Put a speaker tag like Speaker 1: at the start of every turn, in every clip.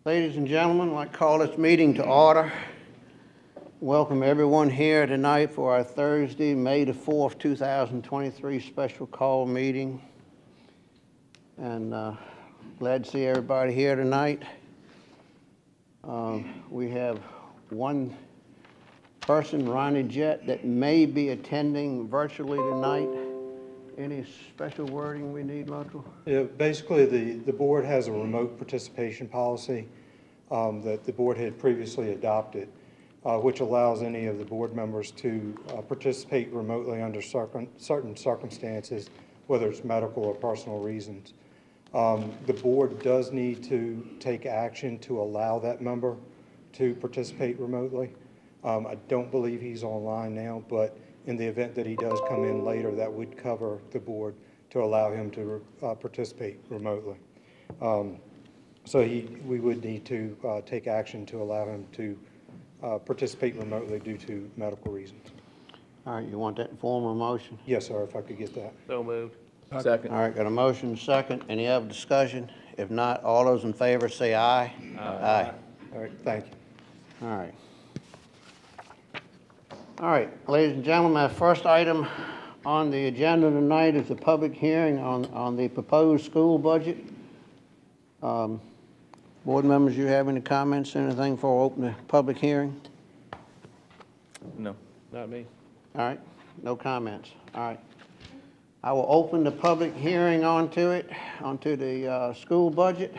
Speaker 1: Ladies and gentlemen, I'd like to call this meeting to order. Welcome everyone here tonight for our Thursday, May the 4th, 2023 special call meeting. And glad to see everybody here tonight. We have one person, Ronnie Jett, that may be attending virtually tonight. Any special wording we need, Luttrell?
Speaker 2: Yeah, basically, the board has a remote participation policy that the board had previously adopted, which allows any of the board members to participate remotely under certain circumstances, whether it's medical or personal reasons. The board does need to take action to allow that member to participate remotely. I don't believe he's online now, but in the event that he does come in later, that would cover the board to allow him to participate remotely. So we would need to take action to allow him to participate remotely due to medical reasons.
Speaker 1: All right, you want that in form of motion?
Speaker 2: Yes, sir, if I could get that.
Speaker 3: So moved.
Speaker 4: Second.
Speaker 1: All right, got a motion, second. Any other discussion? If not, all those in favor say aye. Aye.
Speaker 2: All right, thank you.
Speaker 1: All right. All right, ladies and gentlemen, our first item on the agenda tonight is the public hearing on the proposed school budget. Board members, you have any comments, anything for open the public hearing?
Speaker 4: No.
Speaker 3: Not me.
Speaker 1: All right, no comments. All right. I will open the public hearing onto the school budget.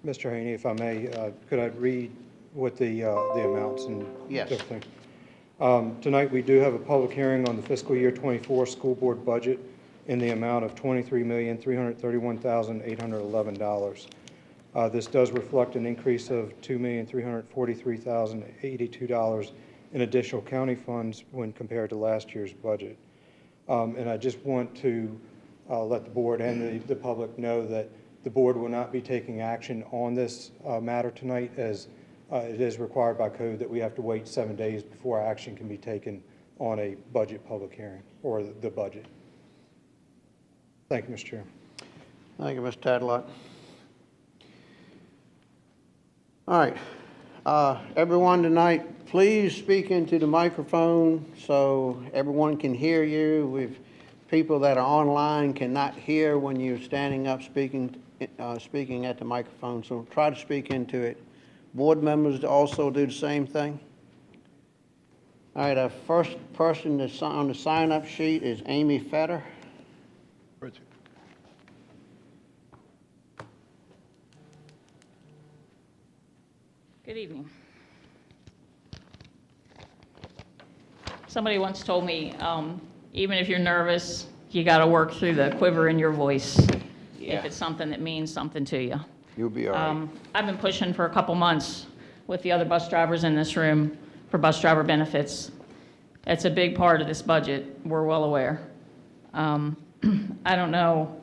Speaker 2: Mr. Haney, if I may, could I read what the amounts and
Speaker 1: Yes.
Speaker 2: everything? Tonight, we do have a public hearing on the fiscal year 24 school board budget in the amount of $23,331,811. This does reflect an increase of $2,343,082 in additional county funds when compared to last year's budget. And I just want to let the board and the public know that the board will not be taking action on this matter tonight, as it is required by code that we have to wait 7 days before action can be taken on a budget public hearing or the budget. Thank you, Mr. Chairman.
Speaker 1: Thank you, Mr. Tadlock. All right, everyone tonight, please speak into the microphone so everyone can hear you. With people that are online cannot hear when you're standing up speaking at the microphone, so try to speak into it. Board members also do the same thing. All right, our first person that's on the sign-up sheet is Amy Fetter.
Speaker 4: Richard.
Speaker 5: Good evening. Somebody once told me, even if you're nervous, you got to work through the quiver in your voice if it's something that means something to you.
Speaker 1: You'll be all right.
Speaker 5: I've been pushing for a couple months with the other bus drivers in this room for bus driver benefits. It's a big part of this budget. We're well aware. I don't know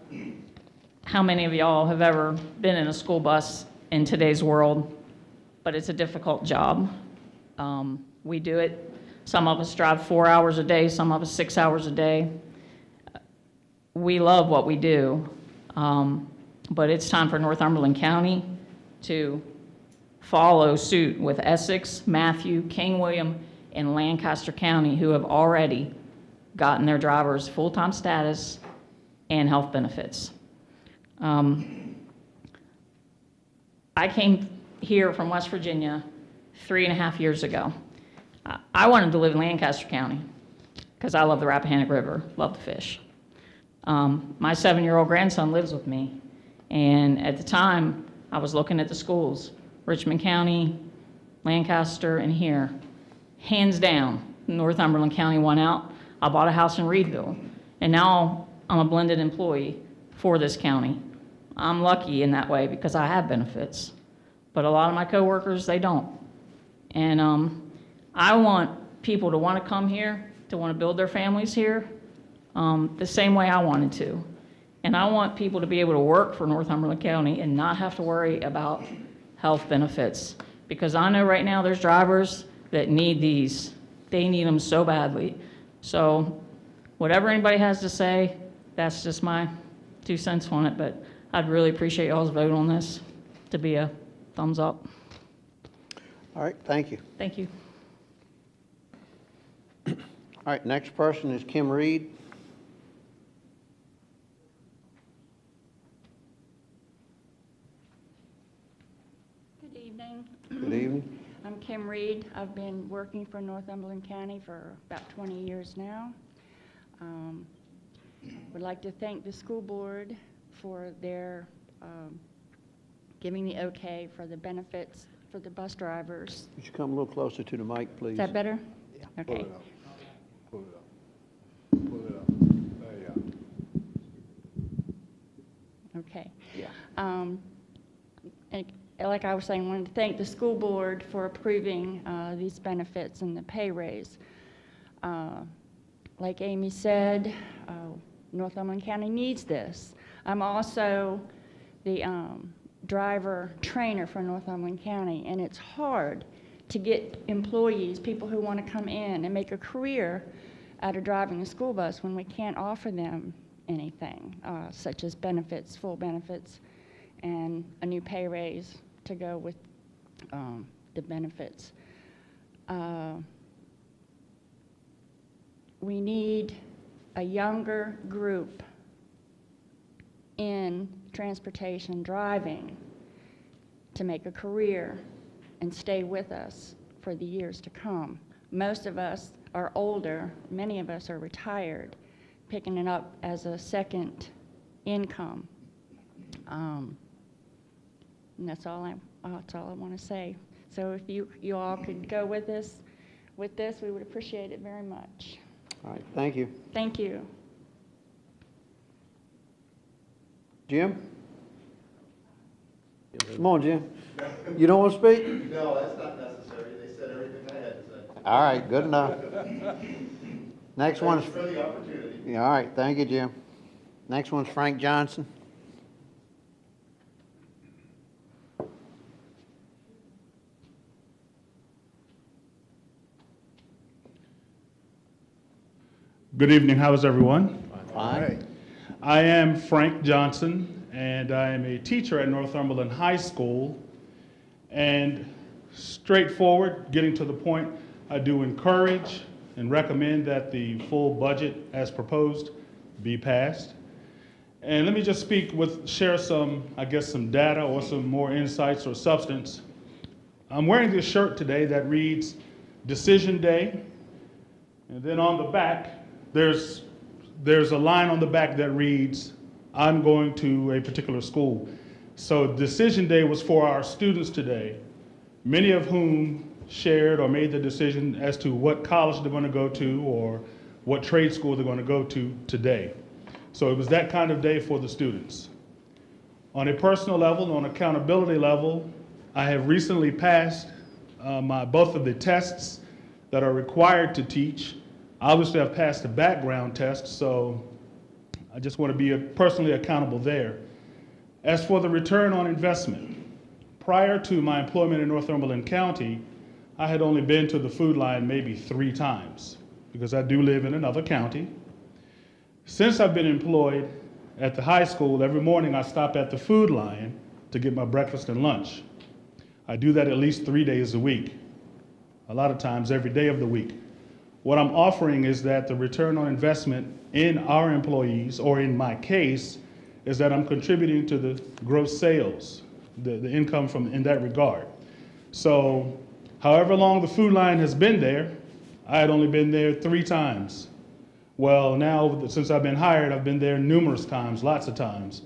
Speaker 5: how many of y'all have ever been in a school bus in today's world, but it's a difficult job. We do it. Some of us drive 4 hours a day, some of us 6 hours a day. We love what we do, but it's time for Northumberland County to follow suit with Essex, Matthew, King William, and Lancaster County, who have already gotten their drivers full-time status and health benefits. I came here from West Virginia 3.5 years ago. I wanted to live in Lancaster County because I love the Rappahannock River, love the fish. My 7-year-old grandson lives with me, and at the time, I was looking at the schools, Richmond County, Lancaster, and here. Hands down, Northumberland County won out. I bought a house in Reedville, and now I'm a blended employee for this county. I'm lucky in that way because I have benefits, but a lot of my coworkers, they don't. And I want people to want to come here, to want to build their families here, the same way I wanted to. And I want people to be able to work for Northumberland County and not have to worry about health benefits. Because I know right now there's drivers that need these. They need them so badly. So whatever anybody has to say, that's just my 2 cents on it. But I'd really appreciate y'all's vote on this to be a thumbs up.
Speaker 1: All right, thank you.
Speaker 5: Thank you.
Speaker 1: All right, next person is Kim Reed.
Speaker 3: Good evening.
Speaker 1: Good evening.
Speaker 3: I'm Kim Reed. I've been working for Northumberland County for about 20 years now. Would like to thank the school board for their giving the okay for the benefits for the bus drivers.
Speaker 1: Would you come a little closer to the mic, please?
Speaker 3: Is that better? Okay.
Speaker 6: Pull it up. Pull it up. There you
Speaker 3: Okay.
Speaker 1: Yeah.
Speaker 3: And like I was saying, I wanted to thank the school board for approving these benefits and the pay raise. Like Amy said, Northumberland County needs this. I'm also the driver trainer for Northumberland County, and it's hard to get employees, people who want to come in and make a career out of driving a school bus when we can't offer them anything, such as benefits, full benefits, and a new pay raise to go with the benefits. We need a younger group in transportation driving to make a career and stay with us for the years to come. Most of us are older, many of us are retired, picking it up as a second income. And that's all I want to say. So if you all could go with us with this, we would appreciate it very much.
Speaker 1: All right, thank you.
Speaker 3: Thank you.
Speaker 1: Jim? Come on, Jim. You don't want to speak?
Speaker 7: No, that's not necessary. They said everything I had to say.
Speaker 1: All right, good enough. Next one
Speaker 7: Thanks
Speaker 1: is,
Speaker 7: for the opportunity.
Speaker 1: yeah, all right, thank you, Jim. Next one's Frank Johnson.
Speaker 8: Good evening. How is everyone?
Speaker 1: Fine.
Speaker 8: I am Frank Johnson, and I am a teacher at Northumberland High School. And straightforward, getting to the point, I do encourage and recommend that the full budget as proposed be passed. And let me just share some, some data or some more insights or substance. I'm wearing this shirt today that reads Decision Day. And then on the back, there's a line on the back that reads, I'm going to a particular school. So Decision Day was for our students today, many of whom shared or made the decision as to what college they're going to go to or what trade school they're going to go to today. So it was that kind of day for the students. On a personal level, on accountability level, I have recently passed both of the tests that are required to teach. Obviously, I've passed the background test, so I just want to be personally accountable there. As for the return on investment, prior to my employment in Northumberland County, I had only been to the food line maybe 3 times because I do live in another county. Since I've been employed at the high school, every morning I stop at the food line to get my breakfast and lunch. I do that at least 3 days a week, a lot of times every day of the week. What I'm offering is that the return on investment in our employees, or in my case, is that I'm contributing to the gross sales, the income in that regard. So however long the food line has been there, I had only been there 3 times. Well, now, since I've been hired, I've been there numerous times, lots of times.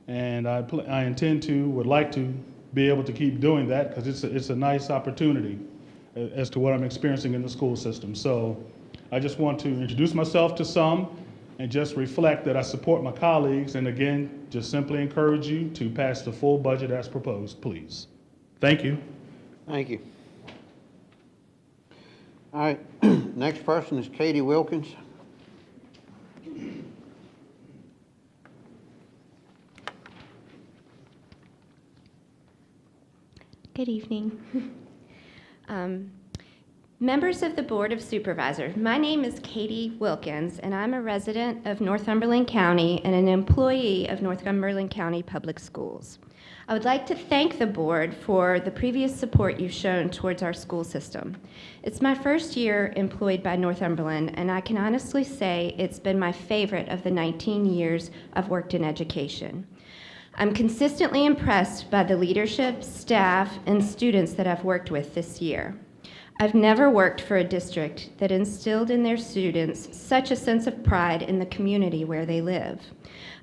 Speaker 8: And I would like to be able to keep doing that because it's a nice opportunity as to what I'm experiencing in the school system. So I just want to introduce myself to some and just reflect that I support my colleagues, and again, just simply encourage you to pass the full budget as proposed, please. Thank you.
Speaker 1: Thank you. All right, next person is Katie Wilkins.
Speaker 9: Good evening. Members of the Board of Supervisors, my name is Katie Wilkins, and I'm a resident of Northumberland County and an employee of Northumberland County Public Schools. I would like to thank the board for the previous support you've shown towards our school system. It's my first year employed by Northumberland, and I can honestly say it's been my favorite of the 19 years I've worked in education. I'm consistently impressed by the leadership, staff, and students that I've worked with this year. I've never worked for a district that instilled in their students such a sense of pride in the community where they live.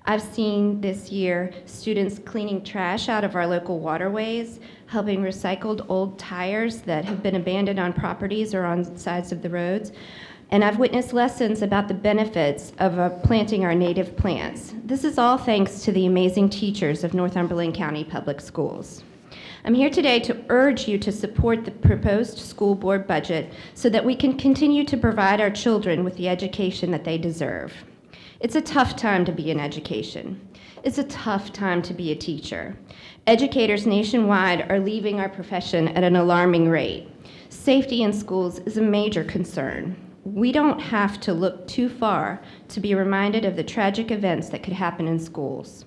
Speaker 9: I've seen this year students cleaning trash out of our local waterways, helping recycled old tires that have been abandoned on properties or on sides of the roads, and I've witnessed lessons about the benefits of planting our native plants. This is all thanks to the amazing teachers of Northumberland County Public Schools. I'm here today to urge you to support the proposed school board budget so that we can continue to provide our children with the education that they deserve. It's a tough time to be in education. It's a tough time to be a teacher. Educators nationwide are leaving our profession at an alarming rate. Safety in schools is a major concern. We don't have to look too far to be reminded of the tragic events that could happen in schools.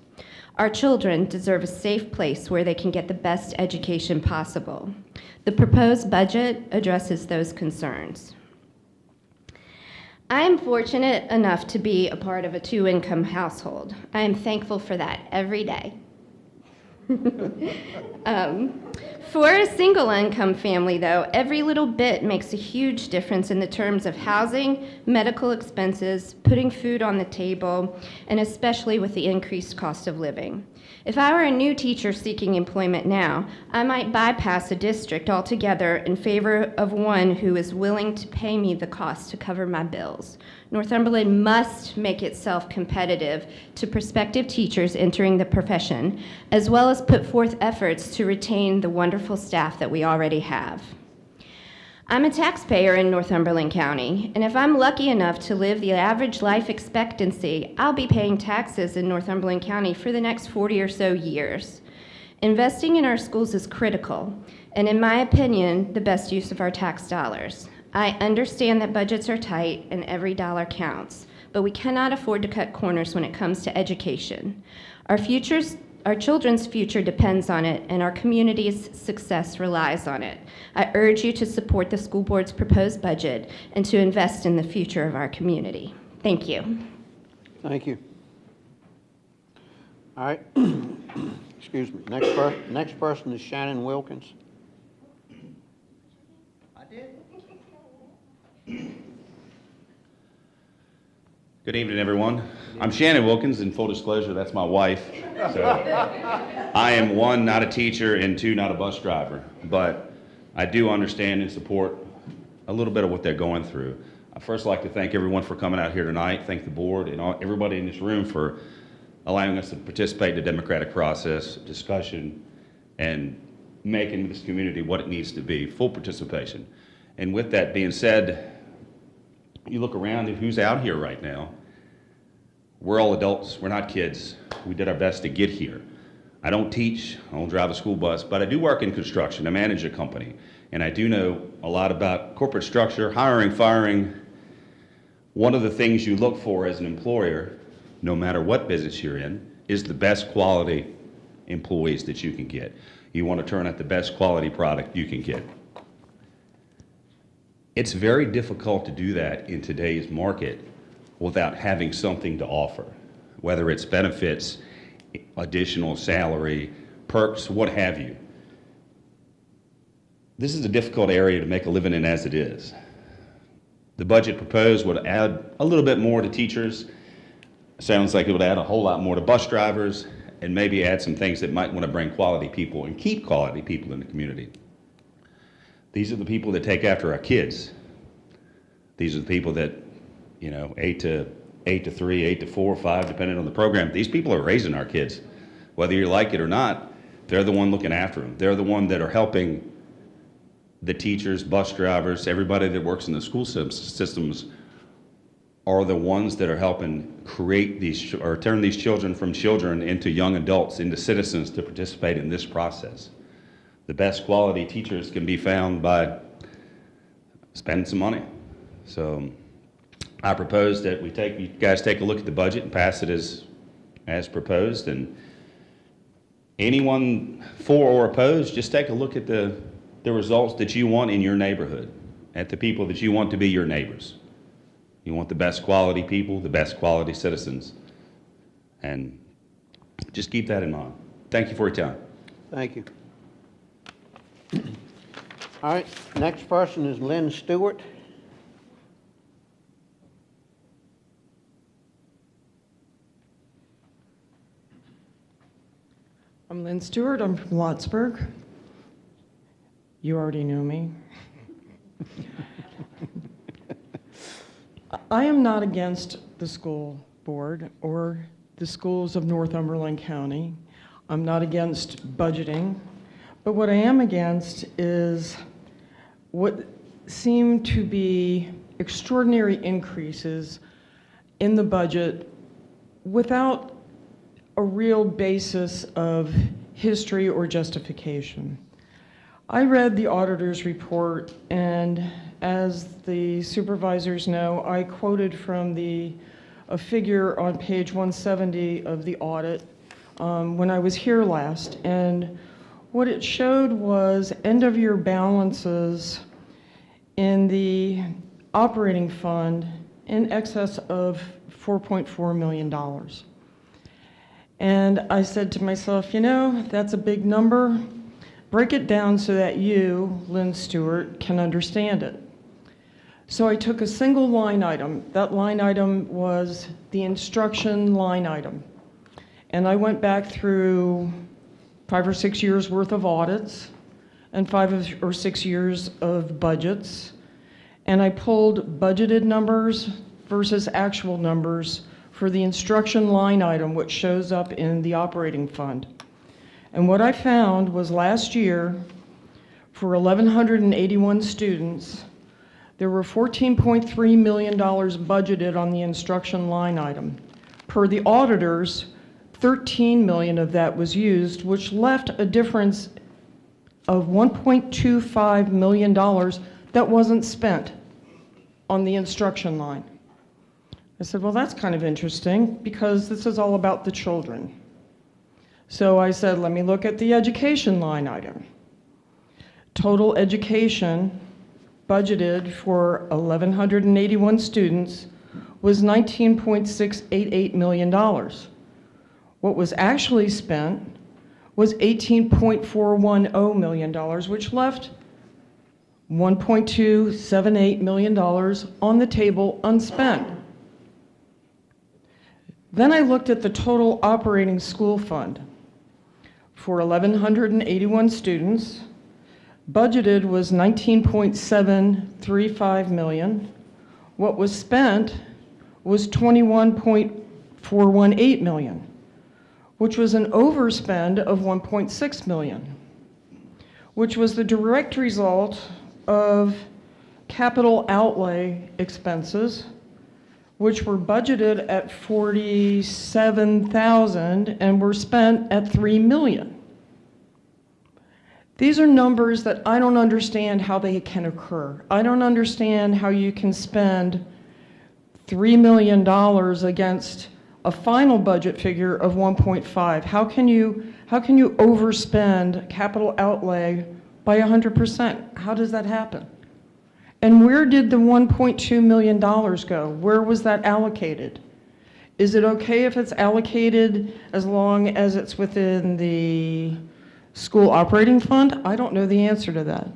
Speaker 9: Our children deserve a safe place where they can get the best education possible. The proposed budget addresses those concerns. I am fortunate enough to be a part of a two-income household. I am thankful for that every day. For a single income family, though, every little bit makes a huge difference in the terms of housing, medical expenses, putting food on the table, and especially with the increased cost of living. If I were a new teacher seeking employment now, I might bypass a district altogether in favor of one who is willing to pay me the cost to cover my bills. Northumberland must make itself competitive to prospective teachers entering the profession, as well as put forth efforts to retain the wonderful staff that we already have. I'm a taxpayer in Northumberland County, and if I'm lucky enough to live the average life expectancy, I'll be paying taxes in Northumberland County for the next 40 or so years. Investing in our schools is critical, and in my opinion, the best use of our tax dollars. I understand that budgets are tight and every dollar counts, but we cannot afford to cut corners when it comes to education. Our children's future depends on it, and our community's success relies on it. I urge you to support the school board's proposed budget and to invest in the future of our community. Thank you.
Speaker 1: Thank you. All right. Excuse me. Next person is Shannon Wilkins.
Speaker 7: I did.
Speaker 10: Good evening, everyone. I'm Shannon Wilkins, and full disclosure, that's my wife. So I am, one, not a teacher, and two, not a bus driver. But I do understand and support a little bit of what they're going through. I'd first like to thank everyone for coming out here tonight, thank the board and everybody in this room for allowing us to participate in the democratic process, discussion, and making this community what it needs to be, full participation. And with that being said, you look around and who's out here right now. We're all adults, we're not kids. We did our best to get here. I don't teach, I don't drive a school bus, but I do work in construction, I manage a company, and I do know a lot about corporate structure, hiring, firing. One of the things you look for as an employer, no matter what business you're in, is the best quality employees that you can get. You want to turn out the best quality product you can get. It's very difficult to do that in today's market without having something to offer, whether it's benefits, additional salary, perks, what have you. This is a difficult area to make a living in as it is. The budget proposed would add a little bit more to teachers. Sounds like it would add a whole lot more to bus drivers, and maybe add some things that might want to bring quality people and keep quality people in the community. These are the people that take after our kids. These are the people that, 8 to 3, 8 to 4, 5, depending on the program. These people are raising our kids. Whether you like it or not, they're the one looking after them. They're the one that are helping the teachers, bus drivers, everybody that works in the school systems are the ones that are helping create these, or turn these children from children into young adults, into citizens to participate in this process. The best quality teachers can be found by spend some money. So I propose that you guys take a look at the budget and pass it as proposed. And anyone for or opposed, just take a look at the results that you want in your neighborhood, at the people that you want to be your neighbors. You want the best quality people, the best quality citizens. And just keep that in mind. Thank you for your time.
Speaker 1: Thank you. All right, next person is Lynn Stewart.
Speaker 11: I'm Lynn Stewart. I'm from Lotsburg. You already know me. I am not against the school board or the schools of Northumberland County. I'm not against budgeting. But what I am against is what seem to be extraordinary increases in the budget without a real basis of history or justification. I read the auditor's report, and as the supervisors know, I quoted from a figure on page 170 of the audit when I was here last. And what it showed was end-of-year balances in the operating fund in excess of $4.4 million. And I said to myself, you know, that's a big number. Break it down so that you, Lynn Stewart, can understand it. So I took a single line item. That line item was the instruction line item. And I went back through 5 or 6 years worth of audits and 5 or 6 years of budgets. And I pulled budgeted numbers versus actual numbers for the instruction line item, which shows up in the operating fund. And what I found was last year, for 1,181 students, there were $14.3 million budgeted on the instruction line item. Per the auditors, $13 million of that was used, which left a difference of $1.25 million that wasn't spent on the instruction line. I said, well, that's kind of interesting because this is all about the children. So I said, let me look at the education line item. Total education budgeted for 1,181 students was $19.688 million. What was actually spent was $18.410 million, which left $1.278 million on the table unspent. Then I looked at the total operating school fund. For 1,181 students, budgeted was $19.735 million. What was spent was $21.418 million, which was an overspend of $1.6 million, which was the direct result of capital outlay expenses, which were budgeted at $47,000 and were spent at $3 million. These are numbers that I don't understand how they can occur. I don't understand how you can spend $3 million against a final budget figure of 1.5. How can you overspend capital outlay by 100%? How does that happen? And where did the $1.2 million go? Where was that allocated? Is it okay if it's allocated as long as it's within the school operating fund? I don't know the answer to that.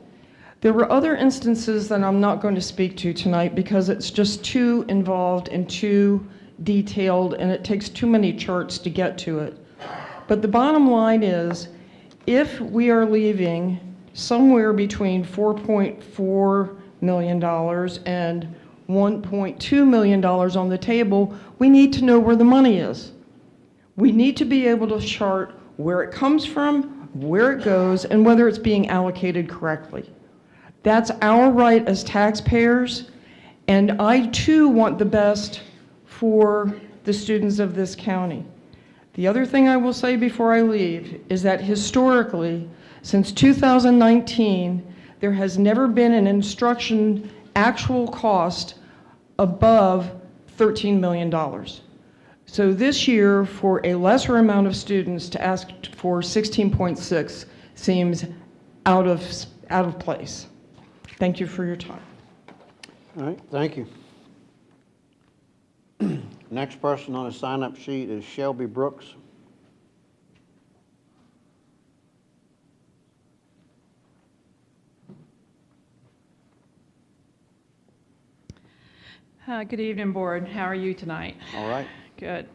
Speaker 11: There were other instances that I'm not going to speak to tonight because it's just too involved and too detailed, and it takes too many charts to get to it. But the bottom line is, if we are leaving somewhere between $4.4 million and $1.2 million on the table, we need to know where the money is. We need to be able to chart where it comes from, where it goes, and whether it's being allocated correctly. That's our right as taxpayers, and I too want the best for the students of this county. The other thing I will say before I leave is that historically, since 2019, there has never been an instruction actual cost above $13 million. So this year, for a lesser amount of students to ask for 16.6 seems out of place. Thank you for your time.
Speaker 1: All right, thank you. Next person on the sign-up sheet is Shelby Brooks.
Speaker 12: Good evening, Board. How are you tonight?
Speaker 1: All right.
Speaker 12: Good.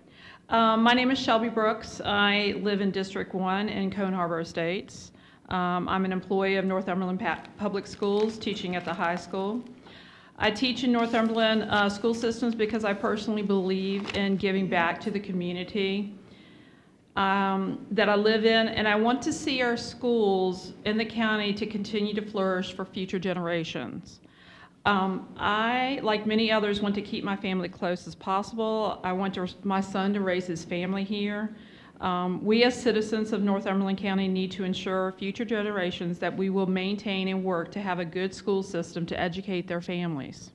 Speaker 12: My name is Shelby Brooks. I live in District 1 in Cone Harbor Estates. I'm an employee of Northumberland Public Schools, teaching at the high school. I teach in Northumberland school systems because I personally believe in giving back to the community that I live in, and I want to see our schools in the county to continue to flourish for future generations. I, like many others, want to keep my family close as possible. I want my son to raise his family here. We as citizens of Northumberland County need to ensure future generations that we will maintain and work to have a good school system to educate their families.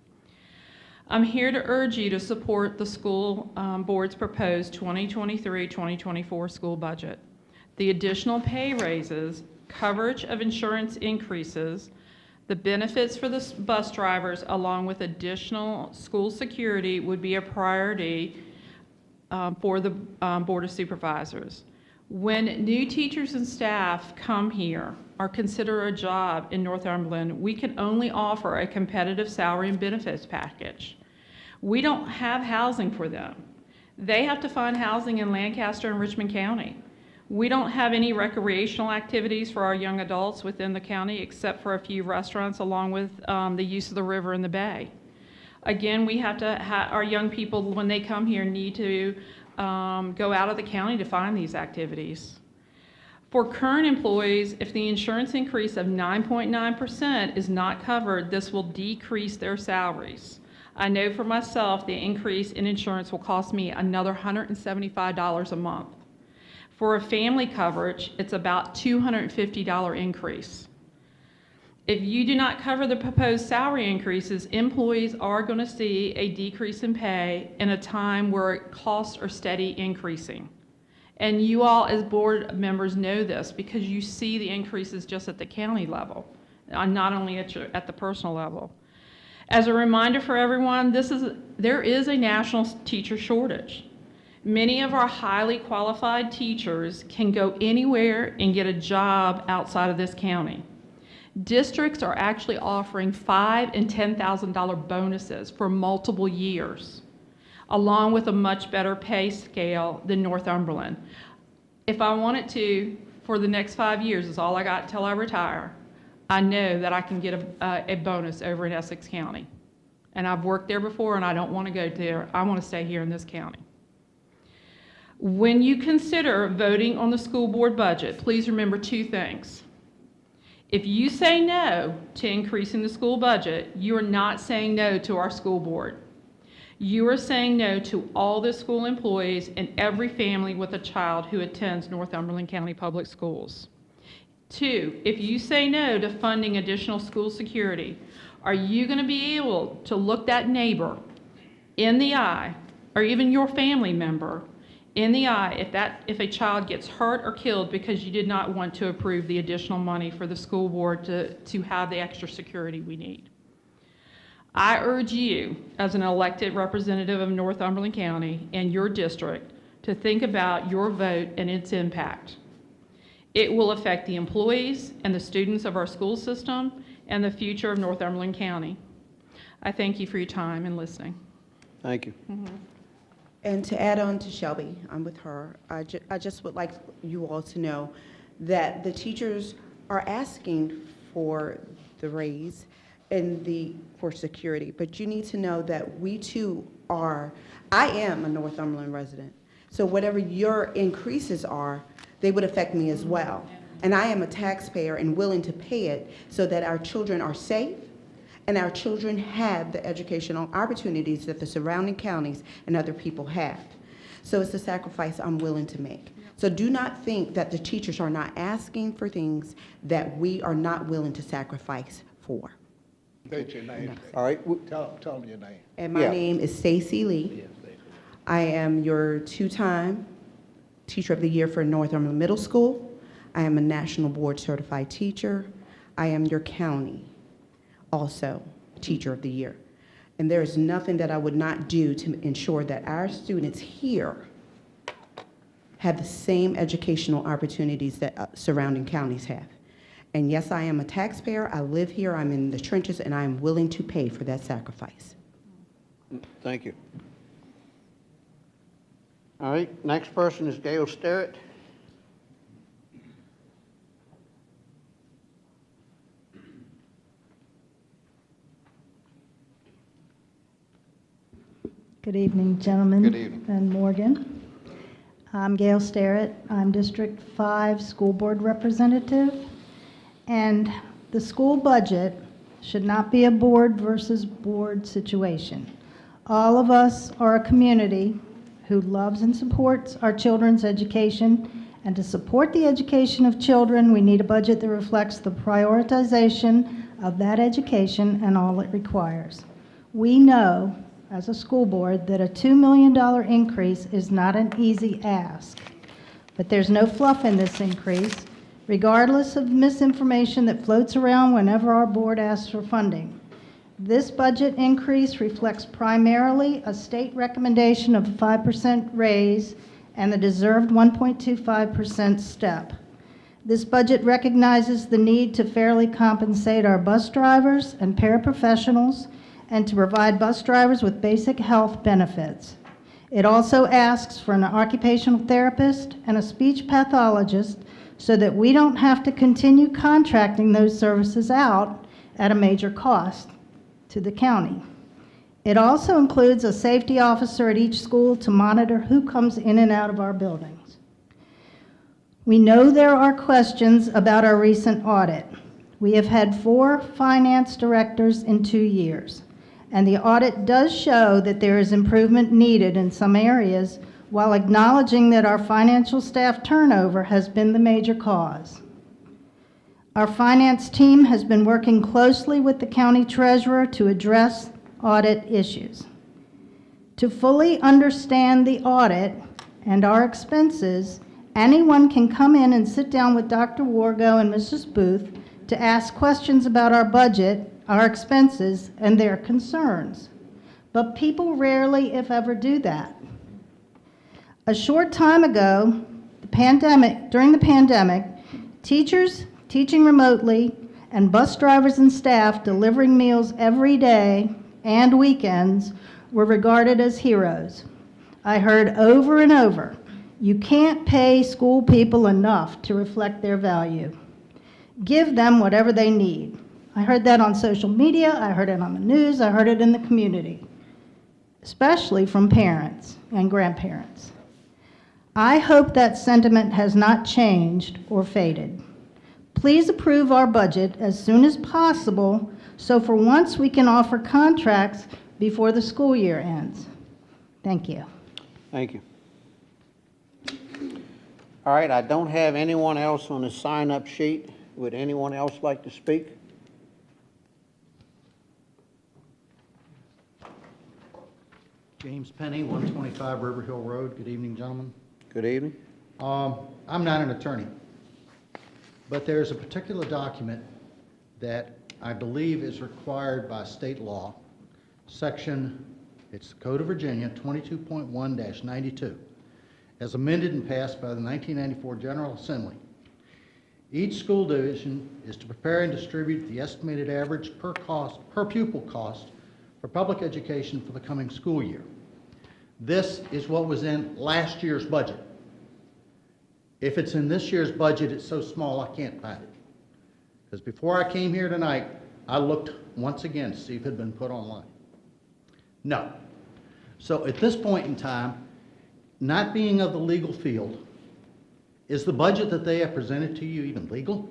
Speaker 12: I'm here to urge you to support the school board's proposed 2023-2024 school budget. The additional pay raises, coverage of insurance increases, the benefits for the bus drivers, along with additional school security, would be a priority for the Board of Supervisors. When new teachers and staff come here or consider a job in Northumberland, we can only offer a competitive salary and benefits package. We don't have housing for them. They have to find housing in Lancaster and Richmond County. We don't have any recreational activities for our young adults within the county except for a few restaurants, along with the use of the river and the bay. Again, we have to our young people, when they come here, need to go out of the county to find these activities. For current employees, if the insurance increase of 9.9% is not covered, this will decrease their salaries. I know for myself the increase in insurance will cost me another $175 a month. For a family coverage, it's about $250 increase. If you do not cover the proposed salary increases, employees are going to see a decrease in pay in a time where costs are steady increasing. And you all as board members know this because you see the increases just at the county level, not only at the personal level. As a reminder for everyone, there is a national teacher shortage. Many of our highly qualified teachers can go anywhere and get a job outside of this county. Districts are actually offering $5,000 and $10,000 bonuses for multiple years, along with a much better pay scale than Northumberland. If I wanted to, for the next 5 years, is all I got until I retire, I know that I can get a bonus over in Essex County. And I've worked there before, and I don't want to go there. I want to stay here in this county. When you consider voting on the school board budget, please remember two things. If you say no to increasing the school budget, you are not saying no to our school board. You are saying no to all the school employees and every family with a child who attends Northumberland County Public Schools. Two, if you say no to funding additional school security, are you going to be able to look that neighbor in the eye, or even your family member in the eye, if a child gets hurt or killed because you did not want to approve the additional money for the school board to have the extra security we need? I urge you, as an elected representative of Northumberland County and your district, to think about your vote and its impact. It will affect the employees and the students of our school system and the future of Northumberland County. I thank you for your time and listening.
Speaker 1: Thank you.
Speaker 12: Mm-hmm.
Speaker 13: And to add on to Shelby, I'm with her. I just would like you all to know that the teachers are asking for the raise and for security, but you need to know that we too I am a Northumberland resident. So whatever your increases are, they would affect me as well. And I am a taxpayer and willing to pay it so that our children are safe and our children have the educational opportunities that the surrounding counties and other people have. So it's a sacrifice I'm willing to make. So do not think that the teachers are not asking for things that we are not willing to sacrifice for.
Speaker 6: State your name.
Speaker 1: All right,
Speaker 6: Tell them your name.
Speaker 13: And my
Speaker 1: Yeah.
Speaker 13: name is Stacy Lee.
Speaker 6: Yes, Stacy.
Speaker 13: I am your two-time Teacher of the Year for Northumberland Middle School. I am a National Board Certified Teacher. I am your county, also Teacher of the Year. And there is nothing that I would not do to ensure that our students here have the same educational opportunities that surrounding counties have. And yes, I am a taxpayer. I live here. I'm in the trenches, and I am willing to pay for that sacrifice.
Speaker 1: thank you. All right, next person is Gail Sterrett.
Speaker 14: Good evening, gentlemen.
Speaker 1: Good evening.
Speaker 14: And Morgan. I'm Gail Sterrett. I'm District 5 School Board Representative. And the school budget should not be a board versus board situation. All of us are a community who loves and supports our children's education. And to support the education of children, we need a budget that reflects the prioritization of that education and all it requires. We know as a school board that a $2 million increase is not an easy ask. But there's no fluff in this increase, regardless of misinformation that floats around whenever our board asks for funding. This budget increase reflects primarily a state recommendation of a 5% raise and the deserved 1.25% step. This budget recognizes the need to fairly compensate our bus drivers and paraprofessionals and to provide bus drivers with basic health benefits. It also asks for an occupational therapist and a speech pathologist so that we don't have to continue contracting those services out at a major cost to the county. It also includes a safety officer at each school to monitor who comes in and out of our buildings. We know there are questions about our recent audit. We have had 4 finance directors in 2 years. And the audit does show that there is improvement needed in some areas, while acknowledging that our financial staff turnover has been the major cause. Our finance team has been working closely with the county treasurer to address audit issues. To fully understand the audit and our expenses, anyone can come in and sit down with Dr. Wargo and Mrs. Booth to ask questions about our budget, our expenses, and their concerns. But people rarely, if ever, do that. A short time ago, during the pandemic, teachers teaching remotely and bus drivers and staff delivering meals every day and weekends were regarded as heroes. I heard over and over, you can't pay school people enough to reflect their value. Give them whatever they need. I heard that on social media, I heard it on the news, I heard it in the community, especially from parents and grandparents. I hope that sentiment has not changed or faded. Please approve our budget as soon as possible so for once we can offer contracts before the school year ends. Thank you.
Speaker 1: Thank you. All right, I don't have anyone else on the sign-up sheet. Would anyone else like to speak?
Speaker 15: James Penny, 125 River Hill Road. Good evening, gentlemen.
Speaker 1: Good evening.
Speaker 15: I'm not an attorney, but there's a particular document that I believe is required by state law, it's Code of Virginia 22.1-92, as amended and passed by the 1994 General Assembly. Each school division is to prepare and distribute the estimated average per pupil cost for public education for the coming school year. This is what was in last year's budget. If it's in this year's budget, it's so small I can't find it. Because before I came here tonight, I looked once again to see if it had been put online. No. So at this point in time, not being of the legal field, is the budget that they have presented to you even legal?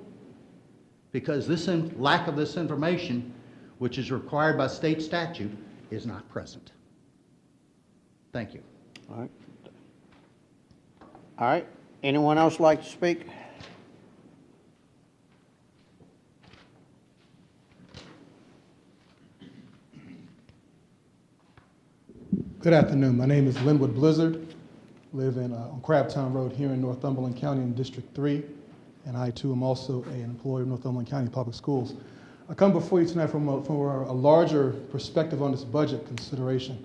Speaker 15: Because this lack of this information, which is required by state statute, is not present. Thank you.
Speaker 1: All right. All right. Anyone else like to speak?
Speaker 16: Good afternoon. My name is Linwood Blizzard. Live on Crabtown Road here in Northumberland County in District 3. And I, too, am also an employee of Northumberland County Public Schools. I come before you tonight from a larger perspective on this budget consideration.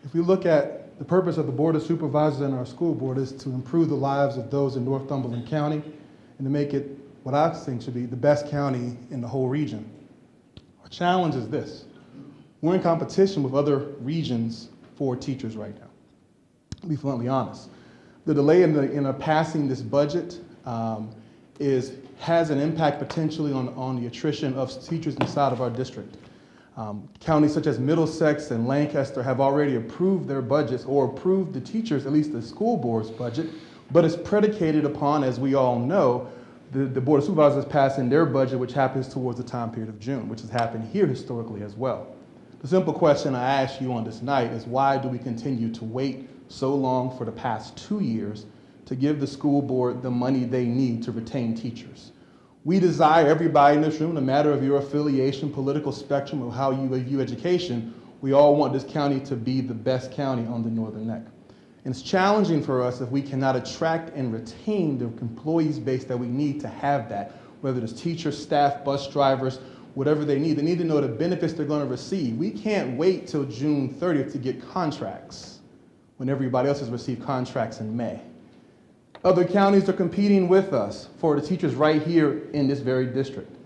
Speaker 16: If we look at the purpose of the Board of Supervisors and our school board is to improve the lives of those in Northumberland County and to make it what I think should be the best county in the whole region. Our challenge is this. We're in competition with other regions for teachers right now, to be bluntly honest. The delay in passing this budget has an impact potentially on the attrition of teachers inside of our district. Counties such as Middlesex and Lancaster have already approved their budgets or approved the teachers, at least the school board's budget, but it's predicated upon, as we all know, the Board of Supervisors passing their budget, which happens towards the time period of June, which has happened here historically as well. The simple question I ask you on this night is why do we continue to wait so long for the past 2 years to give the school board the money they need to retain teachers? We desire, everybody in this room, no matter of your affiliation, political spectrum, or how you view education, we all want this county to be the best county on the Northern Neck. And it's challenging for us if we cannot attract and retain the employees base that we need to have that, whether it's teachers, staff, bus drivers, whatever they need. They need to know the benefits they're going to receive. We can't wait till June 30th to get contracts when everybody else has received contracts in May. Other counties are competing with us for the teachers right here in this very district.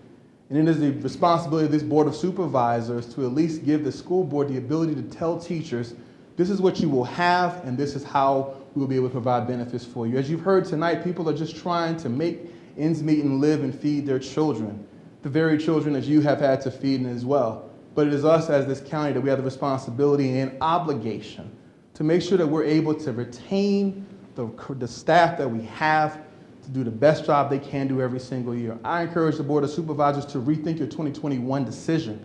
Speaker 16: And it is the responsibility of this Board of Supervisors to at least give the school board the ability to tell teachers, this is what you will have and this is how we will be able to provide benefits for you. As you've heard tonight, people are just trying to make ends meet and live and feed their children, the very children that you have had to feed as well. But it is us as this county that we have the responsibility and obligation to make sure that we're able to retain the staff that we have to do the best job they can do every single year. I encourage the Board of Supervisors to rethink your 2021 decision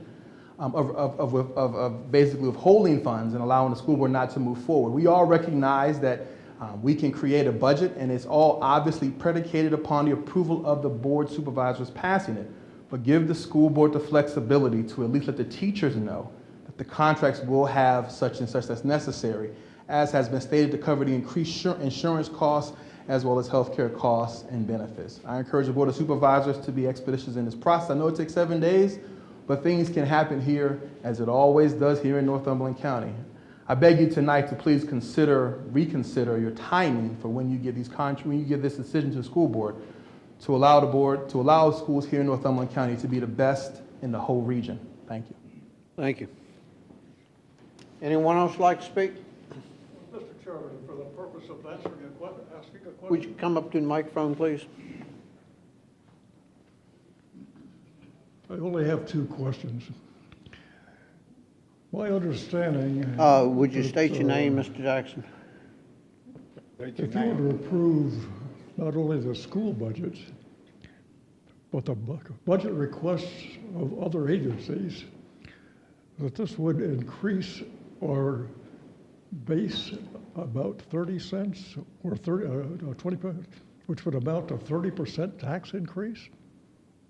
Speaker 16: of basically withholding funds and allowing the school board not to move forward. We all recognize that we can create a budget and it's all obviously predicated upon the approval of the board supervisors passing it. But give the school board the flexibility to at least let the teachers know that the contracts will have such and such that's necessary, as has been stated, to cover the increased insurance costs as well as healthcare costs and benefits. I encourage the Board of Supervisors to be expeditious in this process. I know it takes 7 days, but things can happen here as it always does here in Northumberland County. I beg you tonight to please reconsider your timing for when you give this decision to the school board to allow schools here in Northumberland County to be the best in the whole region. Thank you.
Speaker 1: Thank you. Anyone else like to speak?
Speaker 6: Mr. Chairman, for the purpose of asking a question.
Speaker 1: Would you come up to the microphone, please?
Speaker 6: I only have 2 questions. My understanding...
Speaker 1: Would you state your name, Mr. Jackson?
Speaker 6: If you were to approve not only the school budget, but the budget requests of other agencies, that this would increase our base about 30 cents or 20, which would amount to 30% tax increase.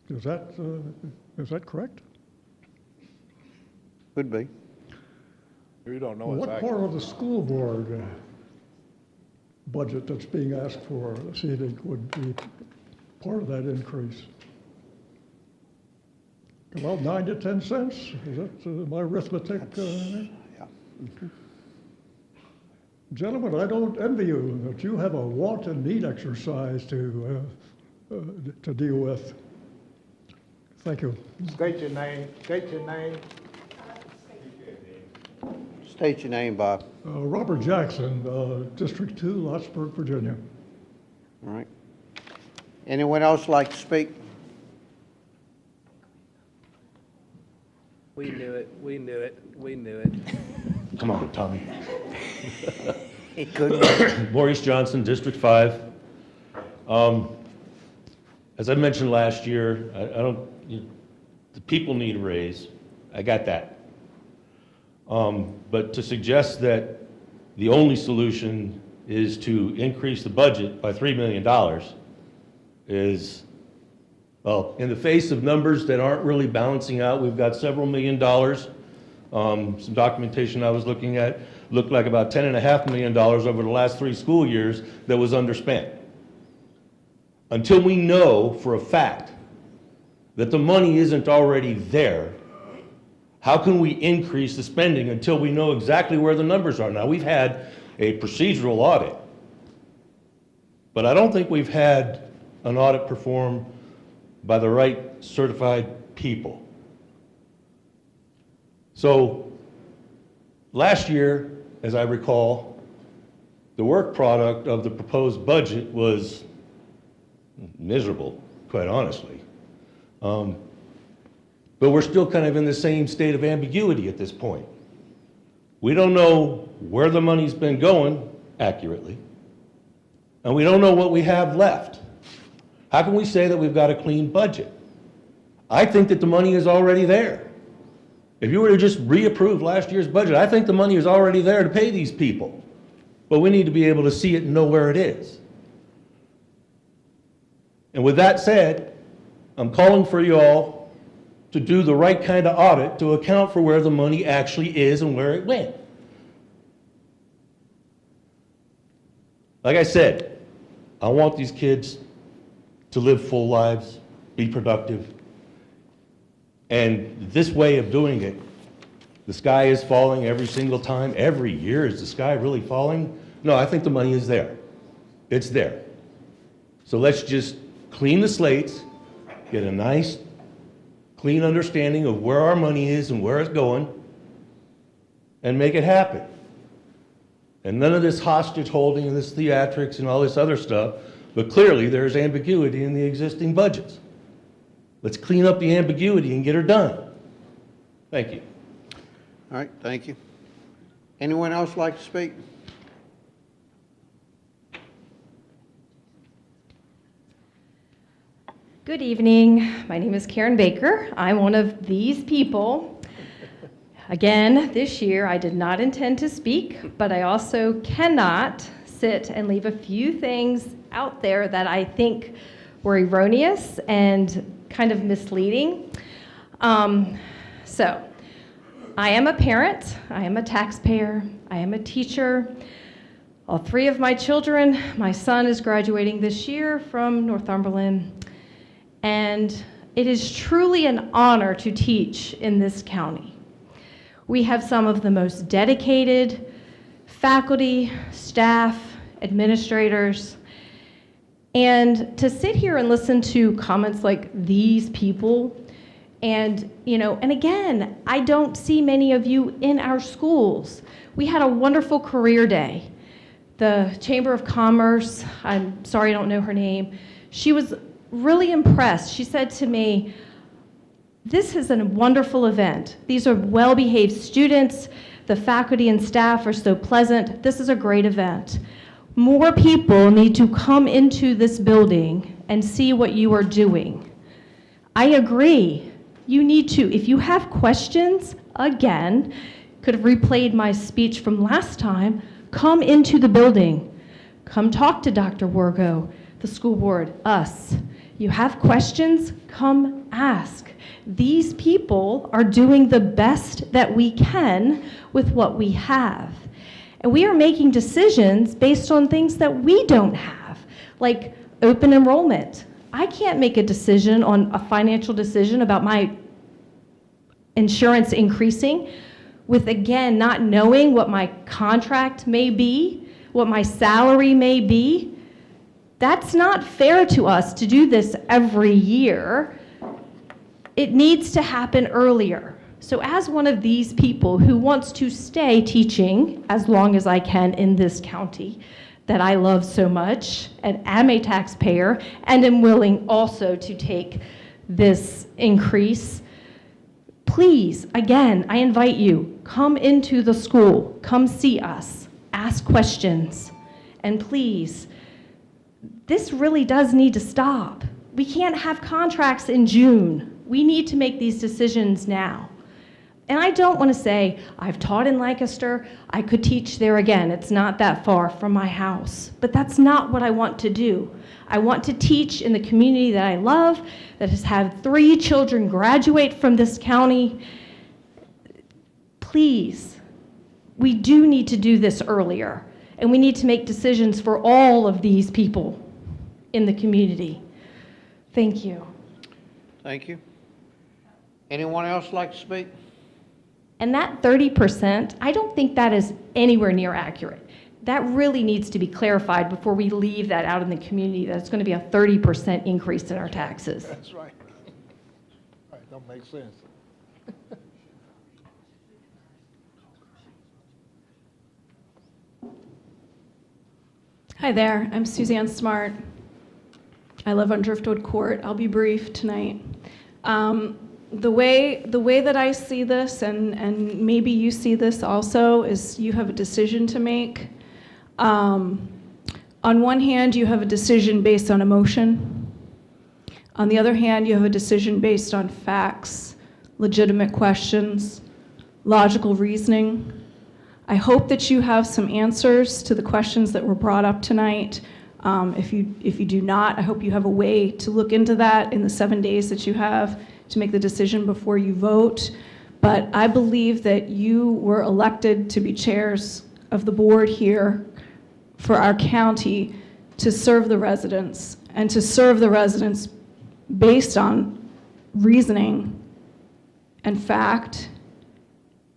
Speaker 6: Is that correct?
Speaker 1: Could be.
Speaker 4: You don't know
Speaker 6: What part of the school board budget that's being asked for this evening would be part of that increase? About 9 to 10 cents? Is that my arithmetic?
Speaker 1: Yeah.
Speaker 6: Gentlemen, I don't envy you that you have a want and need exercise to deal with. Thank you.
Speaker 4: State your name. State your name.
Speaker 1: State your name, Bob.
Speaker 6: Robert Jackson, District 2, Lottsburg, Virginia.
Speaker 1: All right. Anyone else like to speak?
Speaker 17: We knew it. We knew it. We knew it.
Speaker 18: Come on, Tommy.
Speaker 1: It could be.
Speaker 18: Maurice Johnson, District 5. As I mentioned last year, the people need a raise. I got that. But to suggest that the only solution is to increase the budget by $3 million is, well, in the face of numbers that aren't really balancing out, we've got several $1 million Some documentation I was looking at looked like about $10.5 million over the last 3 school years that was underspent. Until we know for a fact that the money isn't already there, how can we increase the spending until we know exactly where the numbers are? Now, we've had a procedural audit, but I don't think we've had an audit performed by the right certified people. So last year, as I recall, the work product of the proposed budget was miserable, quite honestly. But we're still kind of in the same state of ambiguity at this point. We don't know where the money's been going accurately, and we don't know what we have left. How can we say that we've got a clean budget? I think that the money is already there. If you were to just reapprove last year's budget, I think the money is already there to pay these people. But we need to be able to see it and know where it is. And with that said, I'm calling for you all to do the right kind of audit to account for where the money actually is and where it went. Like I said, I want these kids to live full lives, be productive. And this way of doing it, the sky is falling every single time, every year. Is the sky really falling? No, I think the money is there. It's there. So let's just clean the slates, get a nice, clean understanding of where our money is and where it's going, and make it happen. And none of this hostage holding and this theatrics and all this other stuff, but clearly there's ambiguity in the existing budgets. Let's clean up the ambiguity and get her done. Thank you.
Speaker 1: All right, thank you. Anyone else like to speak?
Speaker 19: Good evening. My name is Karen Baker. I'm one of these people. Again, this year I did not intend to speak, but I also cannot sit and leave a few things out there that I think were erroneous and kind of misleading. So, I am a parent, I am a taxpayer, I am a teacher. All 3 of my children, my son is graduating this year from Northumberland, and it is truly an honor to teach in this county. We have some of the most dedicated faculty, staff, administrators, and to sit here and listen to comments like these people, and again, I don't see many of you in our schools. We had a wonderful career day. The Chamber of Commerce, I'm sorry I don't know her name, she was really impressed. She said to me, "This is a wonderful event. These are well-behaved students. The faculty and staff are so pleasant. This is a great event. More people need to come into this building and see what you are doing." I agree. You need to, if you have questions, again, could have replayed my speech from last time, come into the building. Come talk to Dr. Wargo, the school board, us. You have questions, come ask. These people are doing the best that we can with what we have. And we are making decisions based on things that we don't have, like open enrollment. I can't make a decision on a financial decision about my insurance increasing with, again, not knowing what my contract may be, what my salary may be. That's not fair to us to do this every year. It needs to happen earlier. So as one of these people who wants to stay teaching as long as I can in this county that I love so much, and am a taxpayer, and am willing also to take this increase, please, again, I invite you, come into the school, come see us, ask questions, and please, this really does need to stop. We can't have contracts in June. We need to make these decisions now. And I don't want to say, I've taught in Lancaster, I could teach there again. It's not that far from my house. But that's not what I want to do. I want to teach in the community that I love, that has had 3 children graduate from this county. please, we do need to do this earlier, and we need to make decisions for all of these people in the community. Thank you.
Speaker 1: Thank you. Anyone else like to speak?
Speaker 19: And that 30%, I don't think that is anywhere near accurate. That really needs to be clarified before we leave that out in the community, that it's going to be a 30% increase in our taxes.
Speaker 4: That's right. Right, don't make sense.
Speaker 20: Hi there, I'm Suzanne Smart. I live on Driftwood Court. I'll be brief tonight. The way that I see this, and maybe you see this also, is you have a decision to make. On one hand, you have a decision based on emotion. On the other hand, you have a decision based on facts, legitimate questions, logical reasoning. I hope that you have some answers to the questions that were brought up tonight. If you do not, I hope you have a way to look into that in the 7 days that you have to make the decision before you vote. But I believe that you were elected to be chairs of the board here for our county to serve the residents, and to serve the residents based on reasoning and fact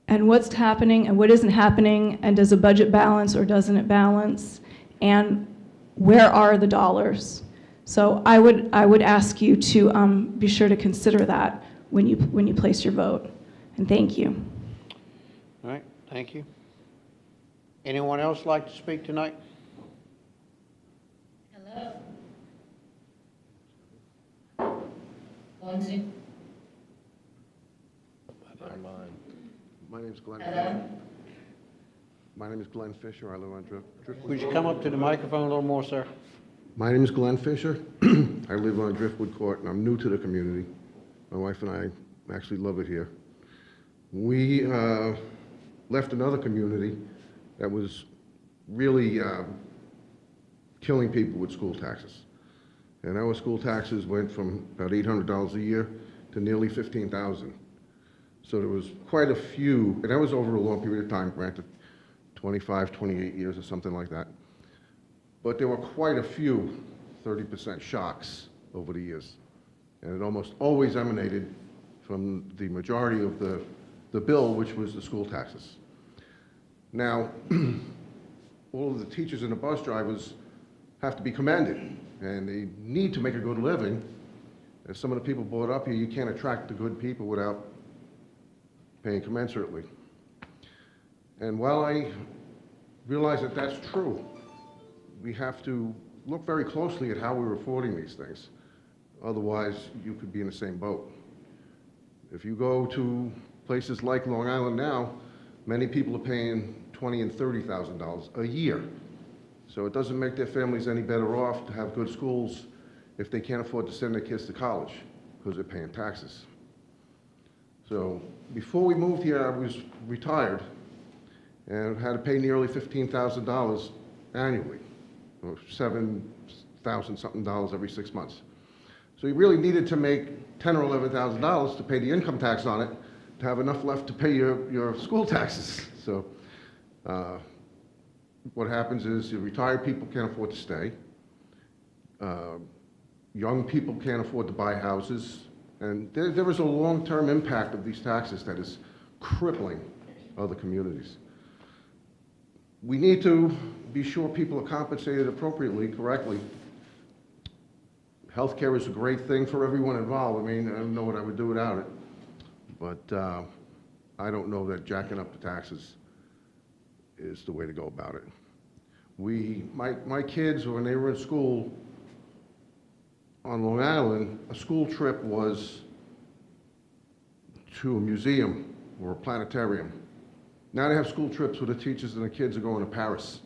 Speaker 20: and what's happening and what isn't happening, and does a budget balance or doesn't it balance, and where are the dollars? So I would ask you to be sure to consider that when you place your vote. And thank you.
Speaker 1: All right, thank you. Anyone else like to speak tonight?
Speaker 21: Hello. Lindsay.
Speaker 22: My name's Glenn.
Speaker 21: Hello.
Speaker 22: My name is Glenn Fisher. I live on Driftwood.
Speaker 1: Would you come up to the microphone a little more, sir?
Speaker 22: My name is Glenn Fisher. I live on Driftwood Court, and I'm new to the community. My wife and I actually love it here. We left another community that was really killing people with school taxes. And our school taxes went from about $800 a year to nearly $15,000. So there was quite a few, and that was over a long period of time, granted, 25, 28 years or something like that. But there were quite a few 30% shocks over the years. And it almost always emanated from the majority of the bill, which was the school taxes. Now, all of the teachers and the bus drivers have to be commended, and they need to make a good living. As some of the people brought up here, you can't attract the good people without paying commensurately. And while I realize that that's true, we have to look very closely at how we're affording these things. Otherwise, you could be in the same boat. If you go to places like Long Island now, many people are paying $20,000 and $30,000 a year. So it doesn't make their families any better off to have good schools if they can't afford to send their kids to college because they're paying taxes. So before we moved here, I was retired and had to pay nearly $15,000 annually, or $7,000 something every 6 months. So you really needed to make $10,000 or $11,000 to pay the income tax on it to have enough left to pay your school taxes. So what happens is your retired people can't afford to stay. Young people can't afford to buy houses. And there is a long-term impact of these taxes that is crippling other communities. We need to be sure people are compensated appropriately, correctly. Healthcare is a great thing for everyone involved. I mean, I don't know what I would do without it. But I don't know that jacking up the taxes is the way to go about it. My kids, when they were in school on Long Island, a school trip was to a museum or a planetarium. Now they have school trips where the teachers and the kids are going to Paris.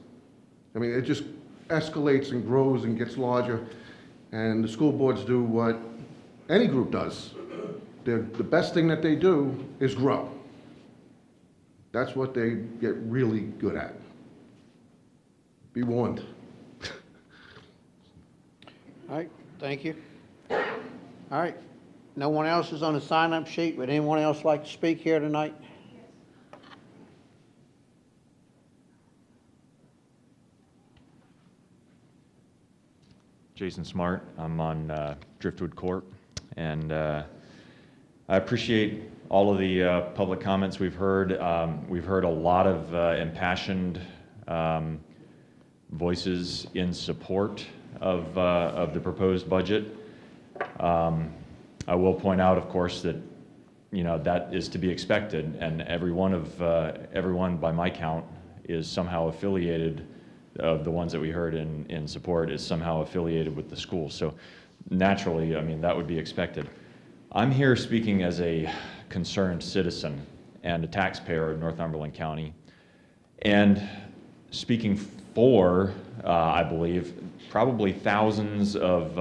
Speaker 22: I mean, it just escalates and grows and gets larger, and the school boards do what any group does. The best thing that they do is grow. That's what they get really good at. Be warned.
Speaker 1: All right, thank you. All right, no one else is on the sign-up sheet. Would anyone else like to speak here tonight?
Speaker 2: Jason Smart. I'm on Driftwood Court, and I appreciate all of the public comments we've heard. We've heard a lot of impassioned voices in support of the proposed budget. I will point out, of course, that that is to be expected, and everyone by my count is somehow affiliated. Of the ones that we heard in support is somehow affiliated with the school. So naturally, I mean, that would be expected. I'm here speaking as a concerned citizen and a taxpayer of Northumberland County, and speaking for, I believe, probably thousands of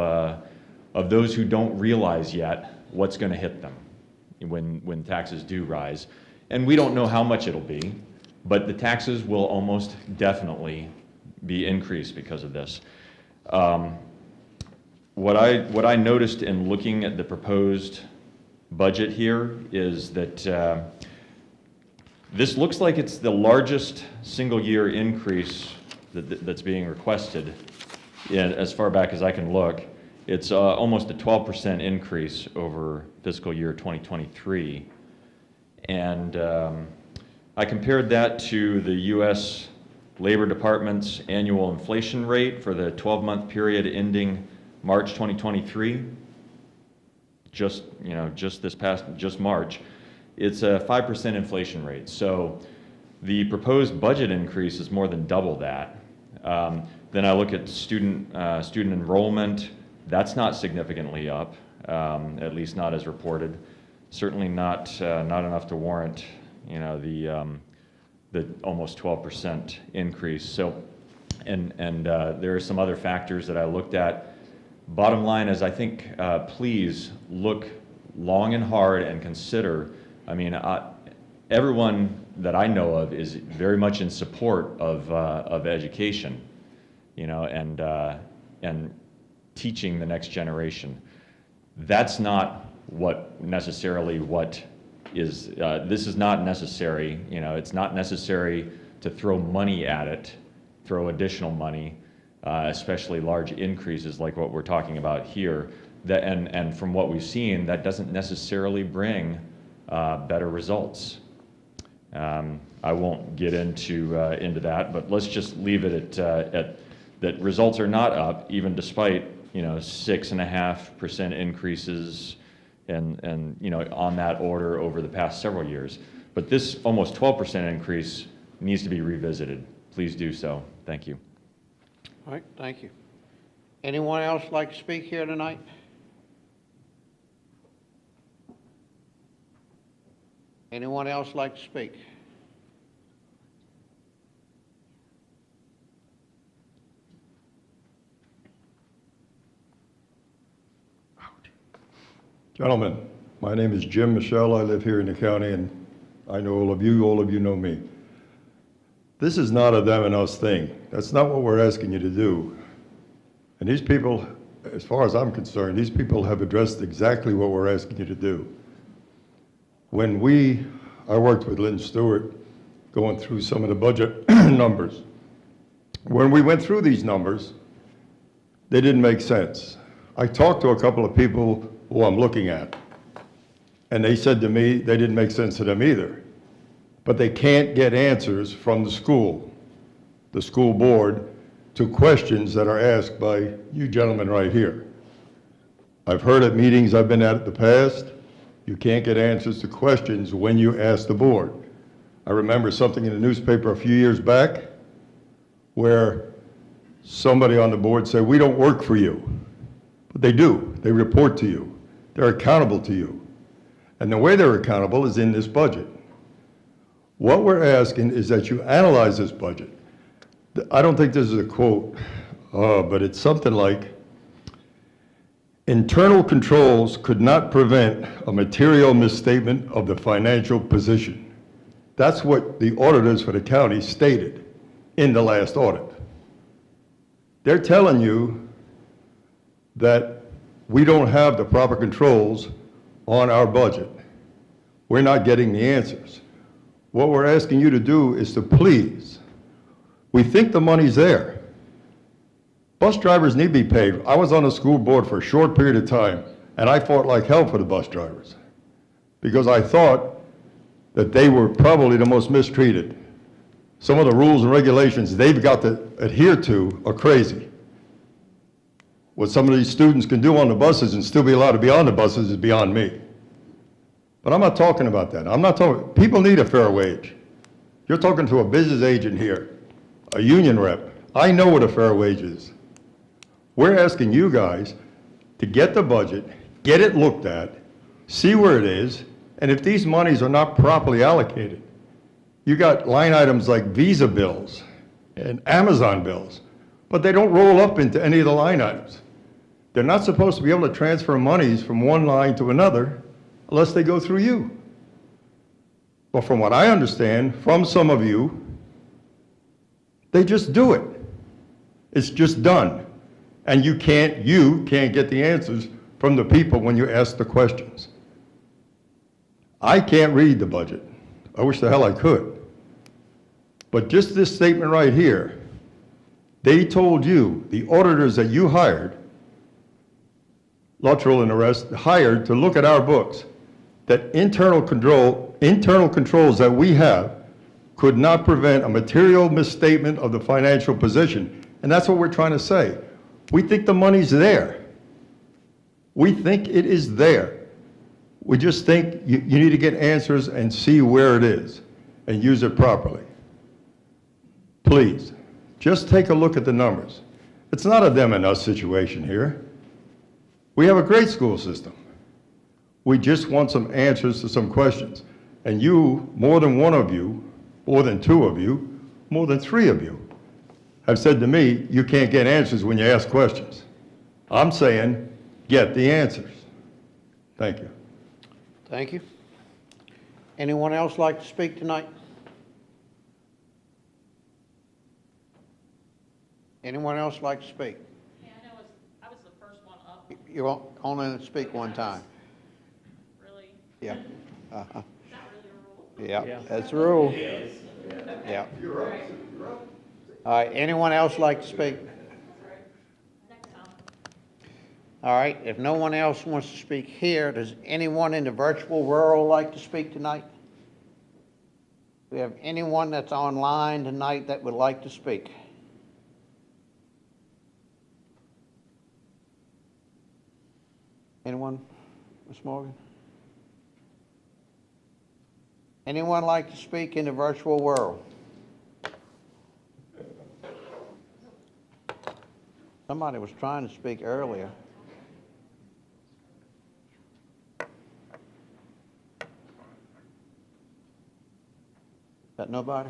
Speaker 2: those who don't realize yet what's going to hit them when taxes do rise. And we don't know how much it'll be, but the taxes will almost definitely be increased because of this. What I noticed in looking at the proposed budget here is that this looks like it's the largest single-year increase that's being requested as far back as I can look. It's almost a 12% increase over fiscal year 2023. And I compared that to the U.S. Labor Department's annual inflation rate for the 12-month period ending March 2023. Just March. It's a 5% inflation rate. So the proposed budget increase is more than double that. Then I look at student enrollment. That's not significantly up, at least not as reported. Certainly not enough to warrant, the almost 12% increase. So, and there are some other factors that I looked at. Bottom line is, I think, please look long and hard and consider. I mean, everyone that I know of is very much in support of education, and teaching the next generation. That's not necessarily what is, this is not necessary, it's not necessary to throw money at it, throw additional money, especially large increases like what we're talking about here. And from what we've seen, that doesn't necessarily bring better results. I won't get into that, but let's just leave it at that results are not up, even despite 6.5% increases and on that order over the past several years. But this almost 12% increase needs to be revisited. Please do so. Thank you.
Speaker 1: All right, thank you. Anyone else like to speak here tonight? Anyone else like to speak?
Speaker 21: Gentlemen, my name is Jim Michelle. I live here in the county, and I know all of you know me. This is not a them and us thing. That's not what we're asking you to do. And these people, as far as I'm concerned, these people have addressed exactly what we're asking you to do. I worked with Lynn Stewart going through some of the budget numbers. When we went through these numbers, they didn't make sense. I talked to a couple of people who I'm looking at, and they said to me they didn't make sense to them either. But they can't get answers from the school board, to questions that are asked by you gentlemen right here. I've heard at meetings I've been at in the past, you can't get answers to questions when you ask the board. I remember something in the newspaper a few years back where somebody on the board said, we don't work for you. But they do. They report to you. They're accountable to you. And the way they're accountable is in this budget. What we're asking is that you analyze this budget. I don't think this is a quote, but it's something like, internal controls could not prevent a material misstatement of the financial position. That's what the auditors for the county stated in the last audit. They're telling you that we don't have the proper controls on our budget. We're not getting the answers. What we're asking you to do is to please, we think the money's there. Bus drivers need to be paid. I was on the school board for a short period of time, and I fought like hell for the bus drivers because I thought that they were probably the most mistreated. Some of the rules and regulations they've got to adhere to are crazy. What some of these students can do on the buses and still be allowed to be on the buses is beyond me. But I'm not talking about that. I'm not talking, people need a fair wage. You're talking to a business agent here, a union rep. I know what a fair wage is. We're asking you guys to get the budget, get it looked at, see where it is, and if these monies are not properly allocated, you got line items like Visa bills and Amazon bills, but they don't roll up into any of the line items. They're not supposed to be able to transfer monies from one line to another unless they go through you. But from what I understand from some of you, they just do it. It's just done. And you can't get the answers from the people when you ask the questions. I can't read the budget. I wish the hell I could. But just this statement right here, they told you, the auditors that you hired, Luttrell and the rest, hired to look at our books, that internal controls that we have could not prevent a material misstatement of the financial position. And that's what we're trying to say. We think the money's there. We think it is there. We just think you need to get answers and see where it is and use it properly. Please, just take a look at the numbers. It's not a them and us situation here. We have a great school system. We just want some answers to some questions. And you, more than one of you, more than two of you, more than three of you, have said to me, you can't get answers when you ask questions. I'm saying, get the answers. Thank you.
Speaker 1: Thank you. Anyone else like to speak tonight? Anyone else like to speak?
Speaker 12: Yeah, I was the first one up.
Speaker 1: You're only to speak one time.
Speaker 12: Really?
Speaker 1: Yeah.
Speaker 12: Is that really a rule?
Speaker 1: Yeah, that's the rule. Yeah. All right, anyone else like to speak? All right, if no one else wants to speak here, does anyone in the virtual world like to speak tonight? Do we have anyone that's online tonight that would like to speak? Anyone? Ms. Morgan? Anyone like to speak in the virtual world? Somebody was trying to speak earlier. Got nobody?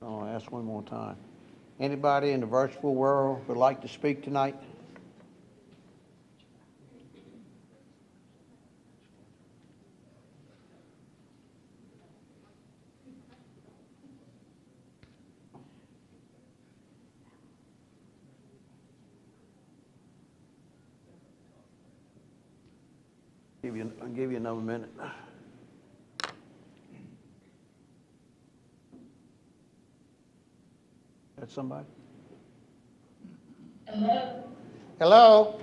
Speaker 1: I'll ask one more time. Anybody in the virtual world would like to speak tonight? I'll give you another minute. That's somebody?
Speaker 3: Hello.
Speaker 1: Hello?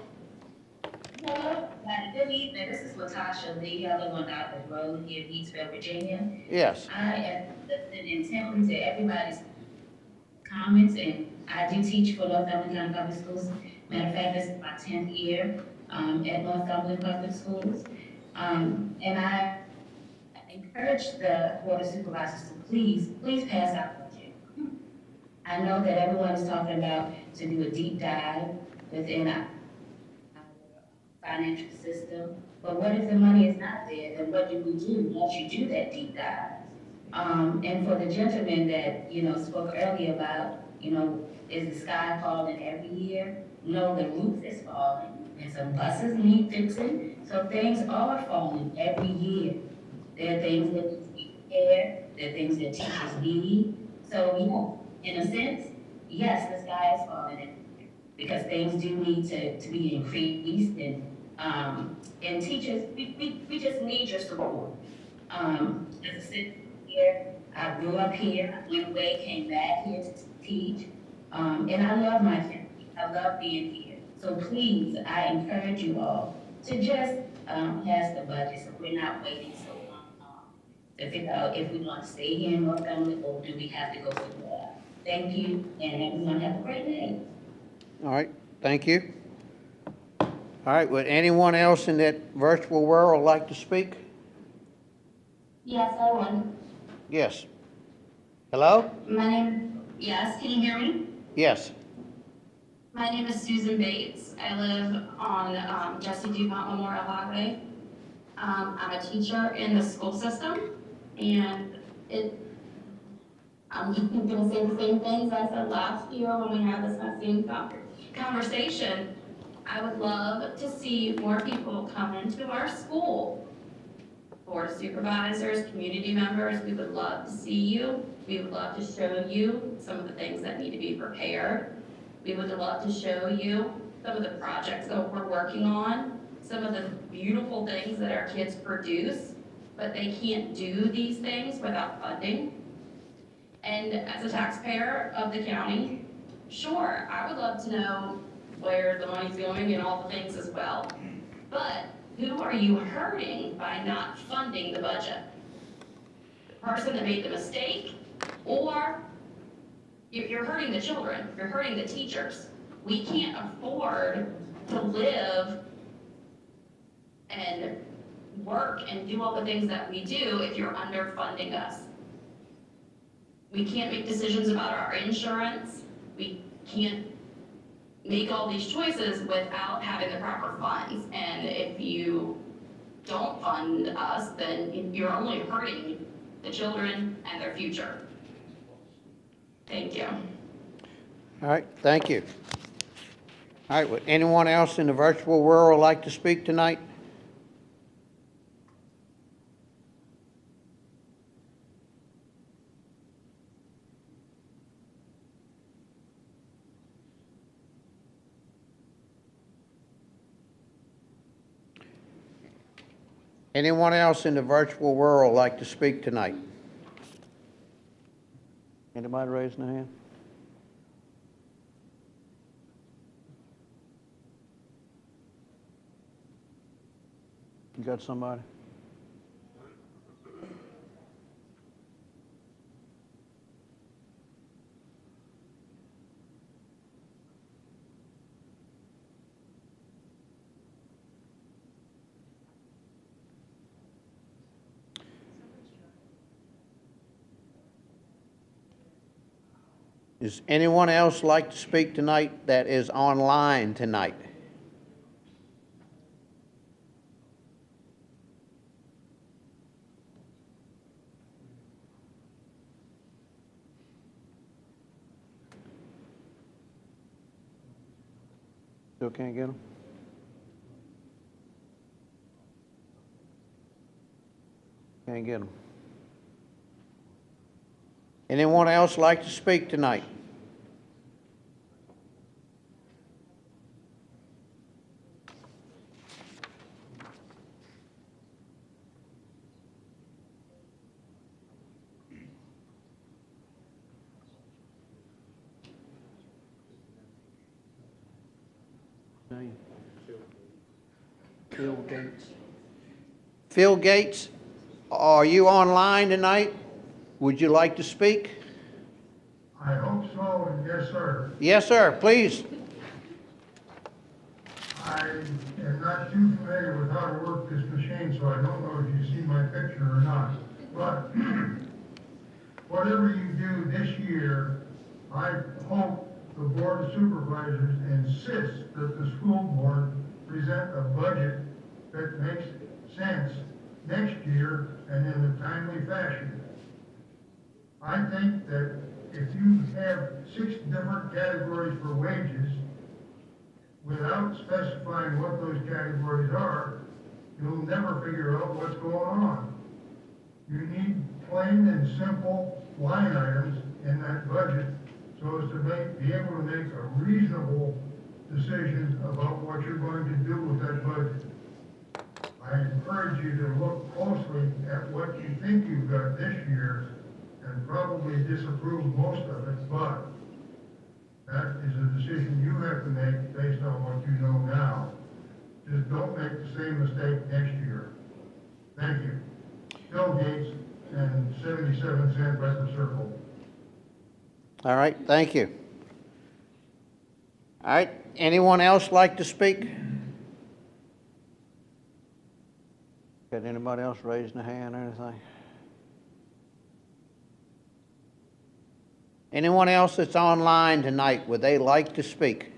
Speaker 3: Hello. Good evening. This is Latasha Lee. I live on Outlet Road here in Eastville, Virginia.
Speaker 1: Yes.
Speaker 3: I am listening intently to everybody's comments, and I do teach for Northumberland County Public Schools. Matter of fact, this is my 10th year at Northumberland Public Schools. And I encourage the Board of Supervisors to please pass our budget. I know that everyone is talking about to do a deep dive within our financial system, but what if the money is not there? Then what do we do once you do that deep dive? And for the gentleman that, spoke earlier about, is the sky falling every year? No, the roof is falling, and some buses need fixing, so things are falling every year. There are things that need to be repaired, there are things that teachers need. So, in a sense, yes, the sky is falling, because things do need to be increased, and teachers, we just need your support. As a citizen here, I grew up here, went away, came back here to teach. And I love my family. I love being here. So please, I encourage you all to just pass the budget so we're not waiting so long to figure out if we want to stay here in Northumberland or do we have to go somewhere. Thank you, and everyone have a great day.
Speaker 1: All right, thank you. All right, would anyone else in that virtual world like to speak?
Speaker 3: Yes, I would.
Speaker 1: Yes. Hello?
Speaker 3: Yes, can you hear me?
Speaker 1: Yes.
Speaker 3: My name is Susan Bates. I live on Jesse DuPont Memorial Highway. I'm a teacher in the school system, and I'm gonna say the same things I said last year when we had this same conversation. I would love to see more people come into our school. Board of Supervisors, community members, we would love to see you. We would love to show you some of the things that need to be prepared. We would love to show you some of the projects that we're working on, some of the beautiful things that our kids produce, but they can't do these things without funding. And as a taxpayer of the county, sure, I would love to know where the money's going and all the things as well. But who are you hurting by not funding the budget? The person that made the mistake, or you're hurting the children, you're hurting the teachers. We can't afford to live and work and do all the things that we do if you're underfunding us. We can't make decisions about our insurance. We can't make all these choices without having the proper funds. And if you don't fund us, then you're only hurting the children and their future. Thank you.
Speaker 1: All right, thank you. All right, would anyone else in the virtual world like to speak tonight? Anyone else in the virtual world like to speak tonight? Anybody raising their hand? You got somebody? Does anyone else like to speak tonight that is online tonight? Still can't get them? Can't get them. Anyone else like to speak tonight? Phil Gates. Phil Gates, are you online tonight? Would you like to speak?
Speaker 5: I hope so, and yes, sir.
Speaker 1: Yes, sir, please.
Speaker 5: I am not too familiar with how to work this machine, so I don't know if you see my picture or not. But whatever you do this year, I hope the Board of Supervisors insists that the school board present a budget that makes sense next year and in a timely fashion. I think that if you have 6 different categories for wages, without specifying what those categories are, you'll never figure out what's going on. You need plain and simple line items in that budget so as to be able to make a reasonable decision about what you're going to do with that budget. I encourage you to look closely at what you think you've got this year and probably disapprove most of it, but That is a decision you have to make based on what you know now. Just don't make the same mistake next year. Thank you. Bill Gates and 77 Cent Record Circle.
Speaker 1: All right, thank you. All right, anyone else like to speak? Got anybody else raising a hand or anything? Anyone else that's online tonight, would they like to speak?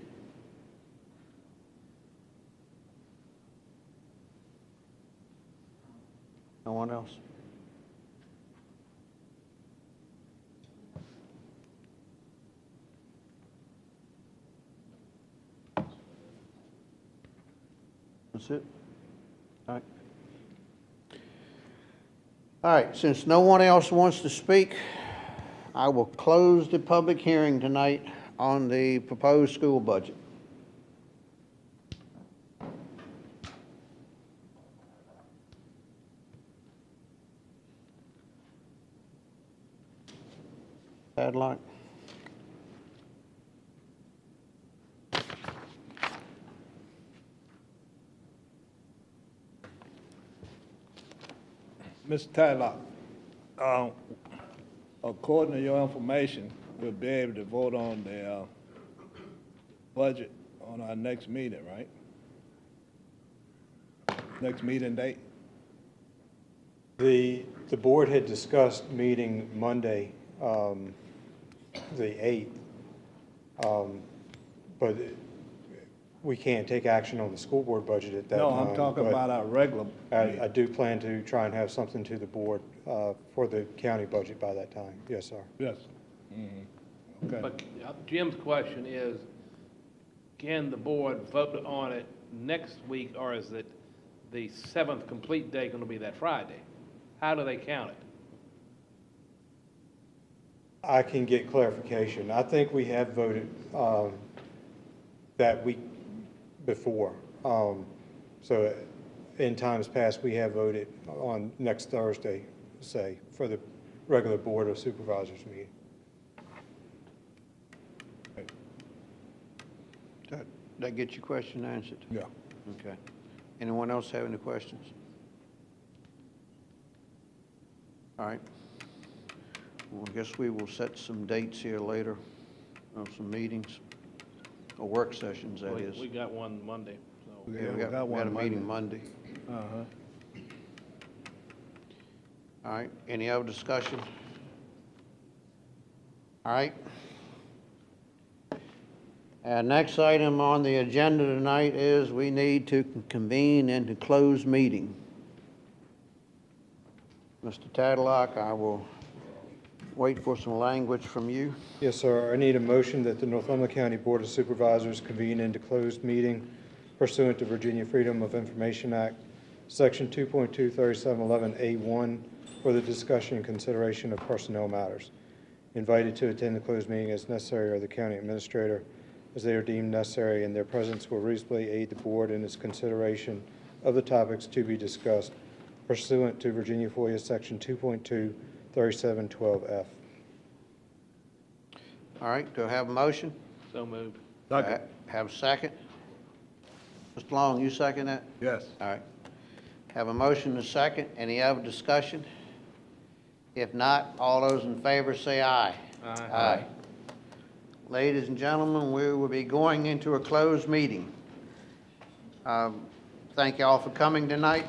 Speaker 1: No one else? That's it? All right. All right, since no one else wants to speak, I will close the public hearing tonight on the proposed school budget. Padlock.
Speaker 4: Mr. Tadlock, according to your information, we'll be able to vote on the budget on our next meeting, right? Next meeting date?
Speaker 8: The board had discussed meeting Monday, the 8th, but we can't take action on the school board budget at that time.
Speaker 4: No, I'm talking
Speaker 8: but
Speaker 4: about our regular.
Speaker 8: I do plan to try and have something to the board for the county budget by that time. Yes, sir.
Speaker 4: Yes. Okay.
Speaker 17: But Jim's question is, can the board vote on it next week, or is it the 7th complete day going to be that Friday? How do they count it?
Speaker 8: I can get clarification. I think we have voted that week before. So in times past, we have voted on next Thursday, say, for the regular Board of Supervisors meeting.
Speaker 1: That get your question answered?
Speaker 4: Yeah.
Speaker 1: Okay. Anyone else have any questions? All right. Well, I guess we will set some dates here later, some meetings, or work sessions, that is.
Speaker 17: We got one Monday, so.
Speaker 1: Yeah, we got a meeting Monday.
Speaker 4: Uh-huh.
Speaker 1: All right, any other discussion? All right. Our next item on the agenda tonight is we need to convene into closed meeting. Mr. Tadlock, I will wait for some language from you.
Speaker 8: Yes, sir. I need a motion that the Northumberland County Board of Supervisors convene into closed meeting pursuant to Virginia Freedom of Information Act, Section 2.2, 3711A1, for the discussion and consideration of personnel matters. Invited to attend the closed meeting as necessary are the county administrator, as they are deemed necessary, and their presence will reasonably aid the board in its consideration of the topics to be discussed pursuant to Virginia FOIA Section 2.2, 3712F.
Speaker 1: All right, do I have a motion?
Speaker 17: So moved.
Speaker 4: Second.
Speaker 1: Have a second? Mr. Long, you second that?
Speaker 4: Yes.
Speaker 1: All right. Have a motion and a second. Any other discussion? If not, all those in favor say aye.
Speaker 17: Aye.
Speaker 1: Aye. Ladies and gentlemen, we will be going into a closed meeting. Thank you all for coming tonight.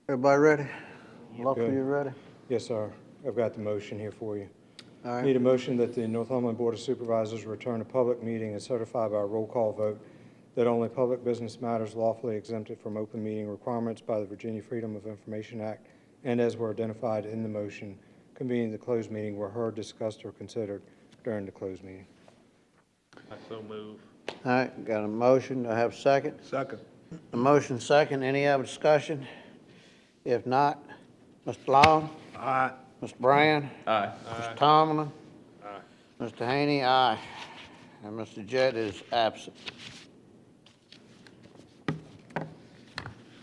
Speaker 1: Everybody ready? Lawful,
Speaker 8: Good.
Speaker 1: you ready?
Speaker 8: Yes, sir. I've got the motion here for you.
Speaker 1: All right.
Speaker 8: Need a motion that the Northumberland Board of Supervisors return to public meeting and certify by a roll call vote that only public business matters lawfully exempted from open meeting requirements by the Virginia Freedom of Information Act and as were identified in the motion convening the closed meeting were heard, discussed, or considered during the closed meeting.
Speaker 17: I so move.
Speaker 1: All right, got a motion, do I have a second?
Speaker 4: Second.
Speaker 1: A motion second, any other discussion? If not, Mr. Long?
Speaker 4: Aye.
Speaker 1: Mr. Brand?
Speaker 2: Aye.
Speaker 1: Mr. Tomlin?
Speaker 17: Aye.
Speaker 1: Mr. Haney, aye. And Mr. Jett is absent.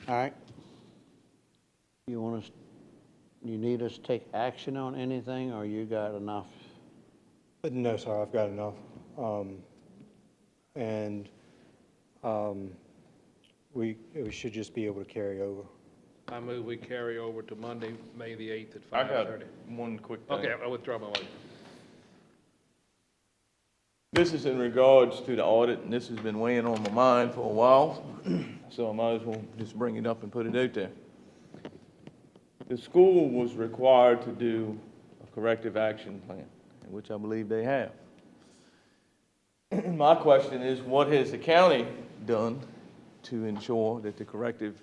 Speaker 1: All right. You need us to take action on anything, or you got enough?
Speaker 8: No, sir, I've got enough. We should just be able to carry over.
Speaker 17: I move we carry over to Monday, May the 8th at
Speaker 7: I got
Speaker 17: 5:30.
Speaker 7: one quick thing.
Speaker 17: Okay, I withdraw my motion.
Speaker 7: This is in regards to the audit, and this has been weighing on my mind for a while, so I might as well just bring it up and put it out there. The school was required to do a corrective action plan, which I believe they have. My question is, what has the county done to ensure that the corrective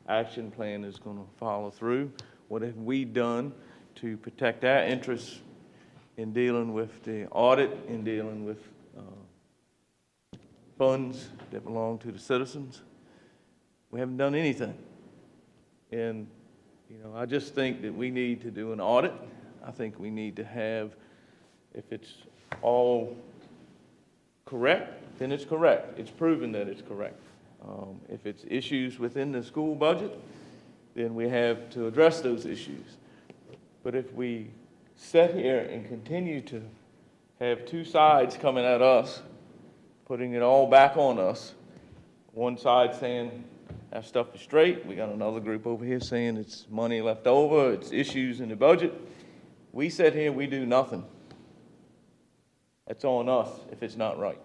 Speaker 7: action plan is going to follow through? What have we done to protect our interests in dealing with the audit, in dealing with funds that belong to the citizens? We haven't done anything. And, you know, I just think that we need to do an audit. I think we need to have, if it's all correct, then it's correct. It's proven that it's correct. If it's issues within the school budget, then we have to address those issues. But if we sit here and continue to have two sides coming at us, putting it all back on us, one side saying our stuff is straight, we got another group over here saying it's money left over, it's issues in the budget. We sit here, we do nothing. That's on us if it's not right.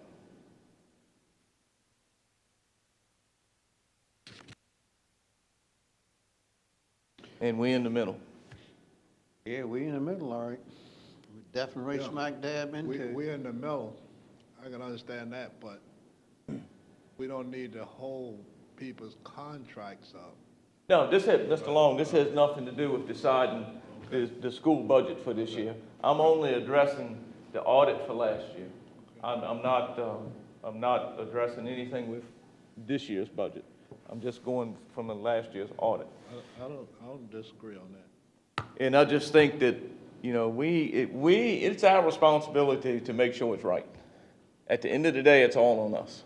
Speaker 7: And we in the middle.
Speaker 1: Yeah, we in the middle, all right. We definitely right smack dab into it.
Speaker 4: We're in the middle. I can understand that, but we don't need to hold people's contracts up.
Speaker 7: No, Mr. Long, this has nothing to do with deciding the school budget for this year. I'm only addressing the audit for last year. I'm not addressing anything with this year's budget. I'm just going from the last year's audit.
Speaker 4: I don't disagree on that.
Speaker 7: And I just think that, you know, it's our responsibility to make sure it's right. At the end of the day, it's all on us.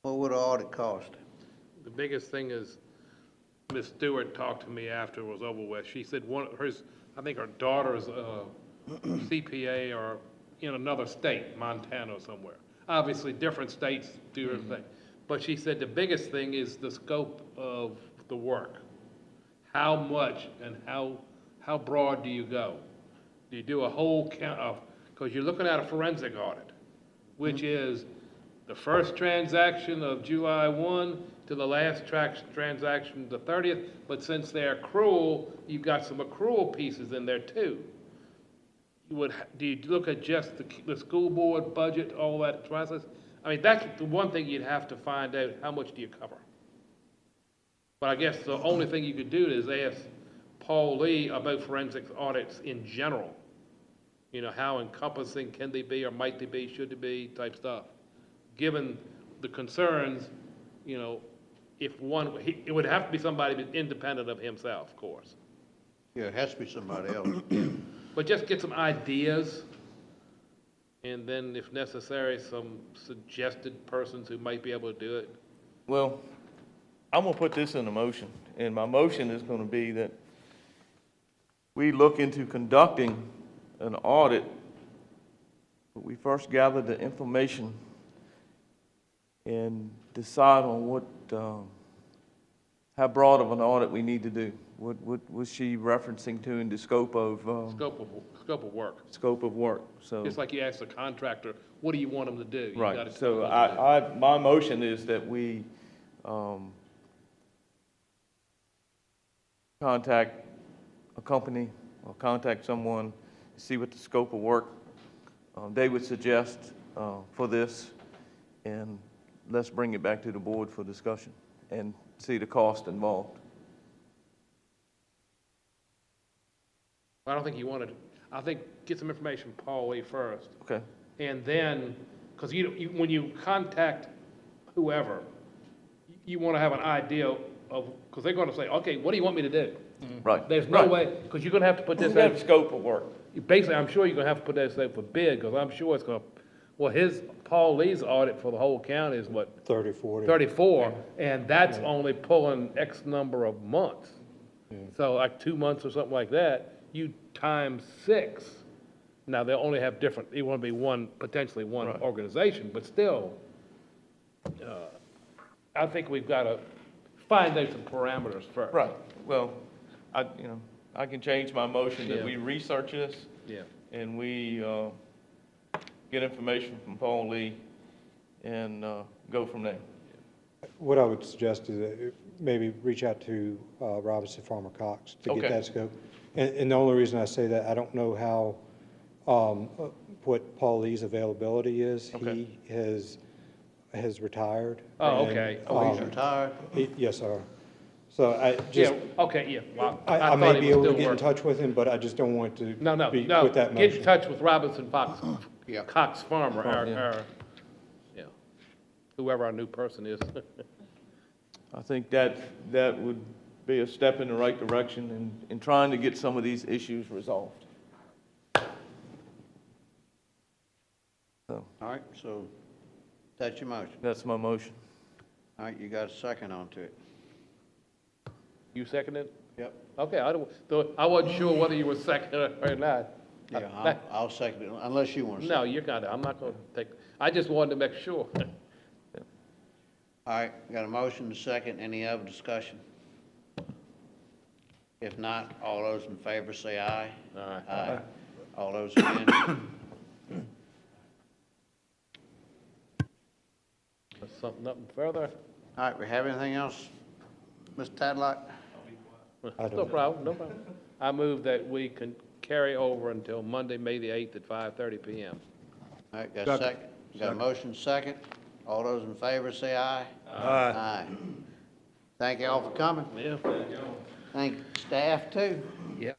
Speaker 1: What would an audit cost?
Speaker 17: The biggest thing is, Ms. Stewart talked to me after it was over with. She said I think her daughter's CPA or in another state, Montana or somewhere. Obviously, different states do everything. But she said the biggest thing is the scope of the work. How much and how broad do you go? Do you do a whole count of, because you're looking at a forensic audit, which is the first transaction of July 1 to the last transaction, the 30th, but since they're accrual, you've got some accrual pieces in there too. Do you look at just the school board budget, all that process? I mean, that's the one thing you'd have to find out, how much do you cover? But I guess the only thing you could do is ask Paul Lee about forensic audits in general. You know, how encompassing can they be, or might they be, should they be, type stuff. Given the concerns, you know, it would have to be somebody independent of himself, of course.
Speaker 1: Yeah, it has to be somebody else.
Speaker 17: But just get some ideas, and then if necessary, some suggested persons who might be able to do it.
Speaker 7: Well, I'm going to put this in a motion, and my motion is going to be that we look into conducting an audit, but we first gather the information and decide on what, how broad of an audit we need to do. What was she referencing to in the scope of?
Speaker 17: Scope of work.
Speaker 7: Scope of work, so.
Speaker 17: Just like you ask the contractor, what do you want them to do? You
Speaker 7: Right,
Speaker 17: gotta
Speaker 7: so
Speaker 17: tell them what to do.
Speaker 7: my motion is that we contact a company or contact someone, see what the scope of work they would suggest for this, and let's bring it back to the board for discussion and see the cost involved.
Speaker 17: I don't think you wanted, I think get some information from Paul Lee first.
Speaker 7: Okay.
Speaker 17: And then, because when you contact whoever, you want to have an idea of, because they're going to say, okay, what do you want me to do?
Speaker 7: Right.
Speaker 17: There's no way, because you're going to have to put this
Speaker 7: We
Speaker 17: out.
Speaker 7: have scope of work.
Speaker 17: Basically, I'm sure you're going to have to put that out for bid, because I'm sure it's going to, well, Paul Lee's audit for the whole county is what?
Speaker 8: 30, 40.
Speaker 17: 34, and that's only pulling X number of months. So like 2 months or something like that, you times 6. Now, they'll only have different, it won't be potentially one organization, but still, I think we've got to find out some parameters first.
Speaker 7: Right. Well, I can change my motion that we research this.
Speaker 17: Yeah.
Speaker 7: And we get information from Paul Lee and go from there.
Speaker 8: What I would suggest is that maybe reach out to Robinson Farmer Cox to
Speaker 7: Okay.
Speaker 8: get that scope. And the only reason I say that, I don't know how, what Paul Lee's availability is.
Speaker 7: Okay.
Speaker 8: He has retired.
Speaker 17: Oh,
Speaker 8: and,
Speaker 17: okay.
Speaker 1: Oh, he's retired?
Speaker 8: Yes, sir. So I just,
Speaker 17: Okay, yeah. Well,
Speaker 8: I
Speaker 17: thought
Speaker 8: may
Speaker 17: he
Speaker 8: be
Speaker 17: was
Speaker 8: able to
Speaker 17: still
Speaker 8: get in
Speaker 17: working.
Speaker 8: touch with him, but I just don't want to
Speaker 17: No,
Speaker 8: be
Speaker 17: no,
Speaker 8: with that
Speaker 17: get in
Speaker 8: motion.
Speaker 17: touch with Robinson Fox,
Speaker 1: Yeah.
Speaker 17: Cox Farmer,
Speaker 7: Yeah.
Speaker 17: whoever our new person is.
Speaker 7: I think that would be a step in the right direction in trying to get some of these issues resolved. So,
Speaker 1: All right, so that's your motion.
Speaker 7: that's my motion.
Speaker 1: All right, you got a second onto it.
Speaker 17: You second it?
Speaker 1: Yep.
Speaker 17: Okay, I wasn't sure whether you were second or not.
Speaker 1: Yeah, I'll second it, unless you want to.
Speaker 17: No, you're kind of, I'm not going to take, I just wanted to make sure.
Speaker 1: All right, got a motion to second. Any other discussion? If not, all those in favor say aye.
Speaker 17: Aye.
Speaker 1: Aye. All those against?
Speaker 17: Nothing further?
Speaker 1: All right, we have anything else? Mr. Tadlock?
Speaker 17: No problem, no problem. I move that we can carry over until Monday, May the 8th at 5:30 PM.
Speaker 1: All right, got a second? Got a motion second? All those in favor say aye. Aye. Thank you all for coming.
Speaker 17: Yeah.
Speaker 1: Thank staff too.
Speaker 17: Yeah.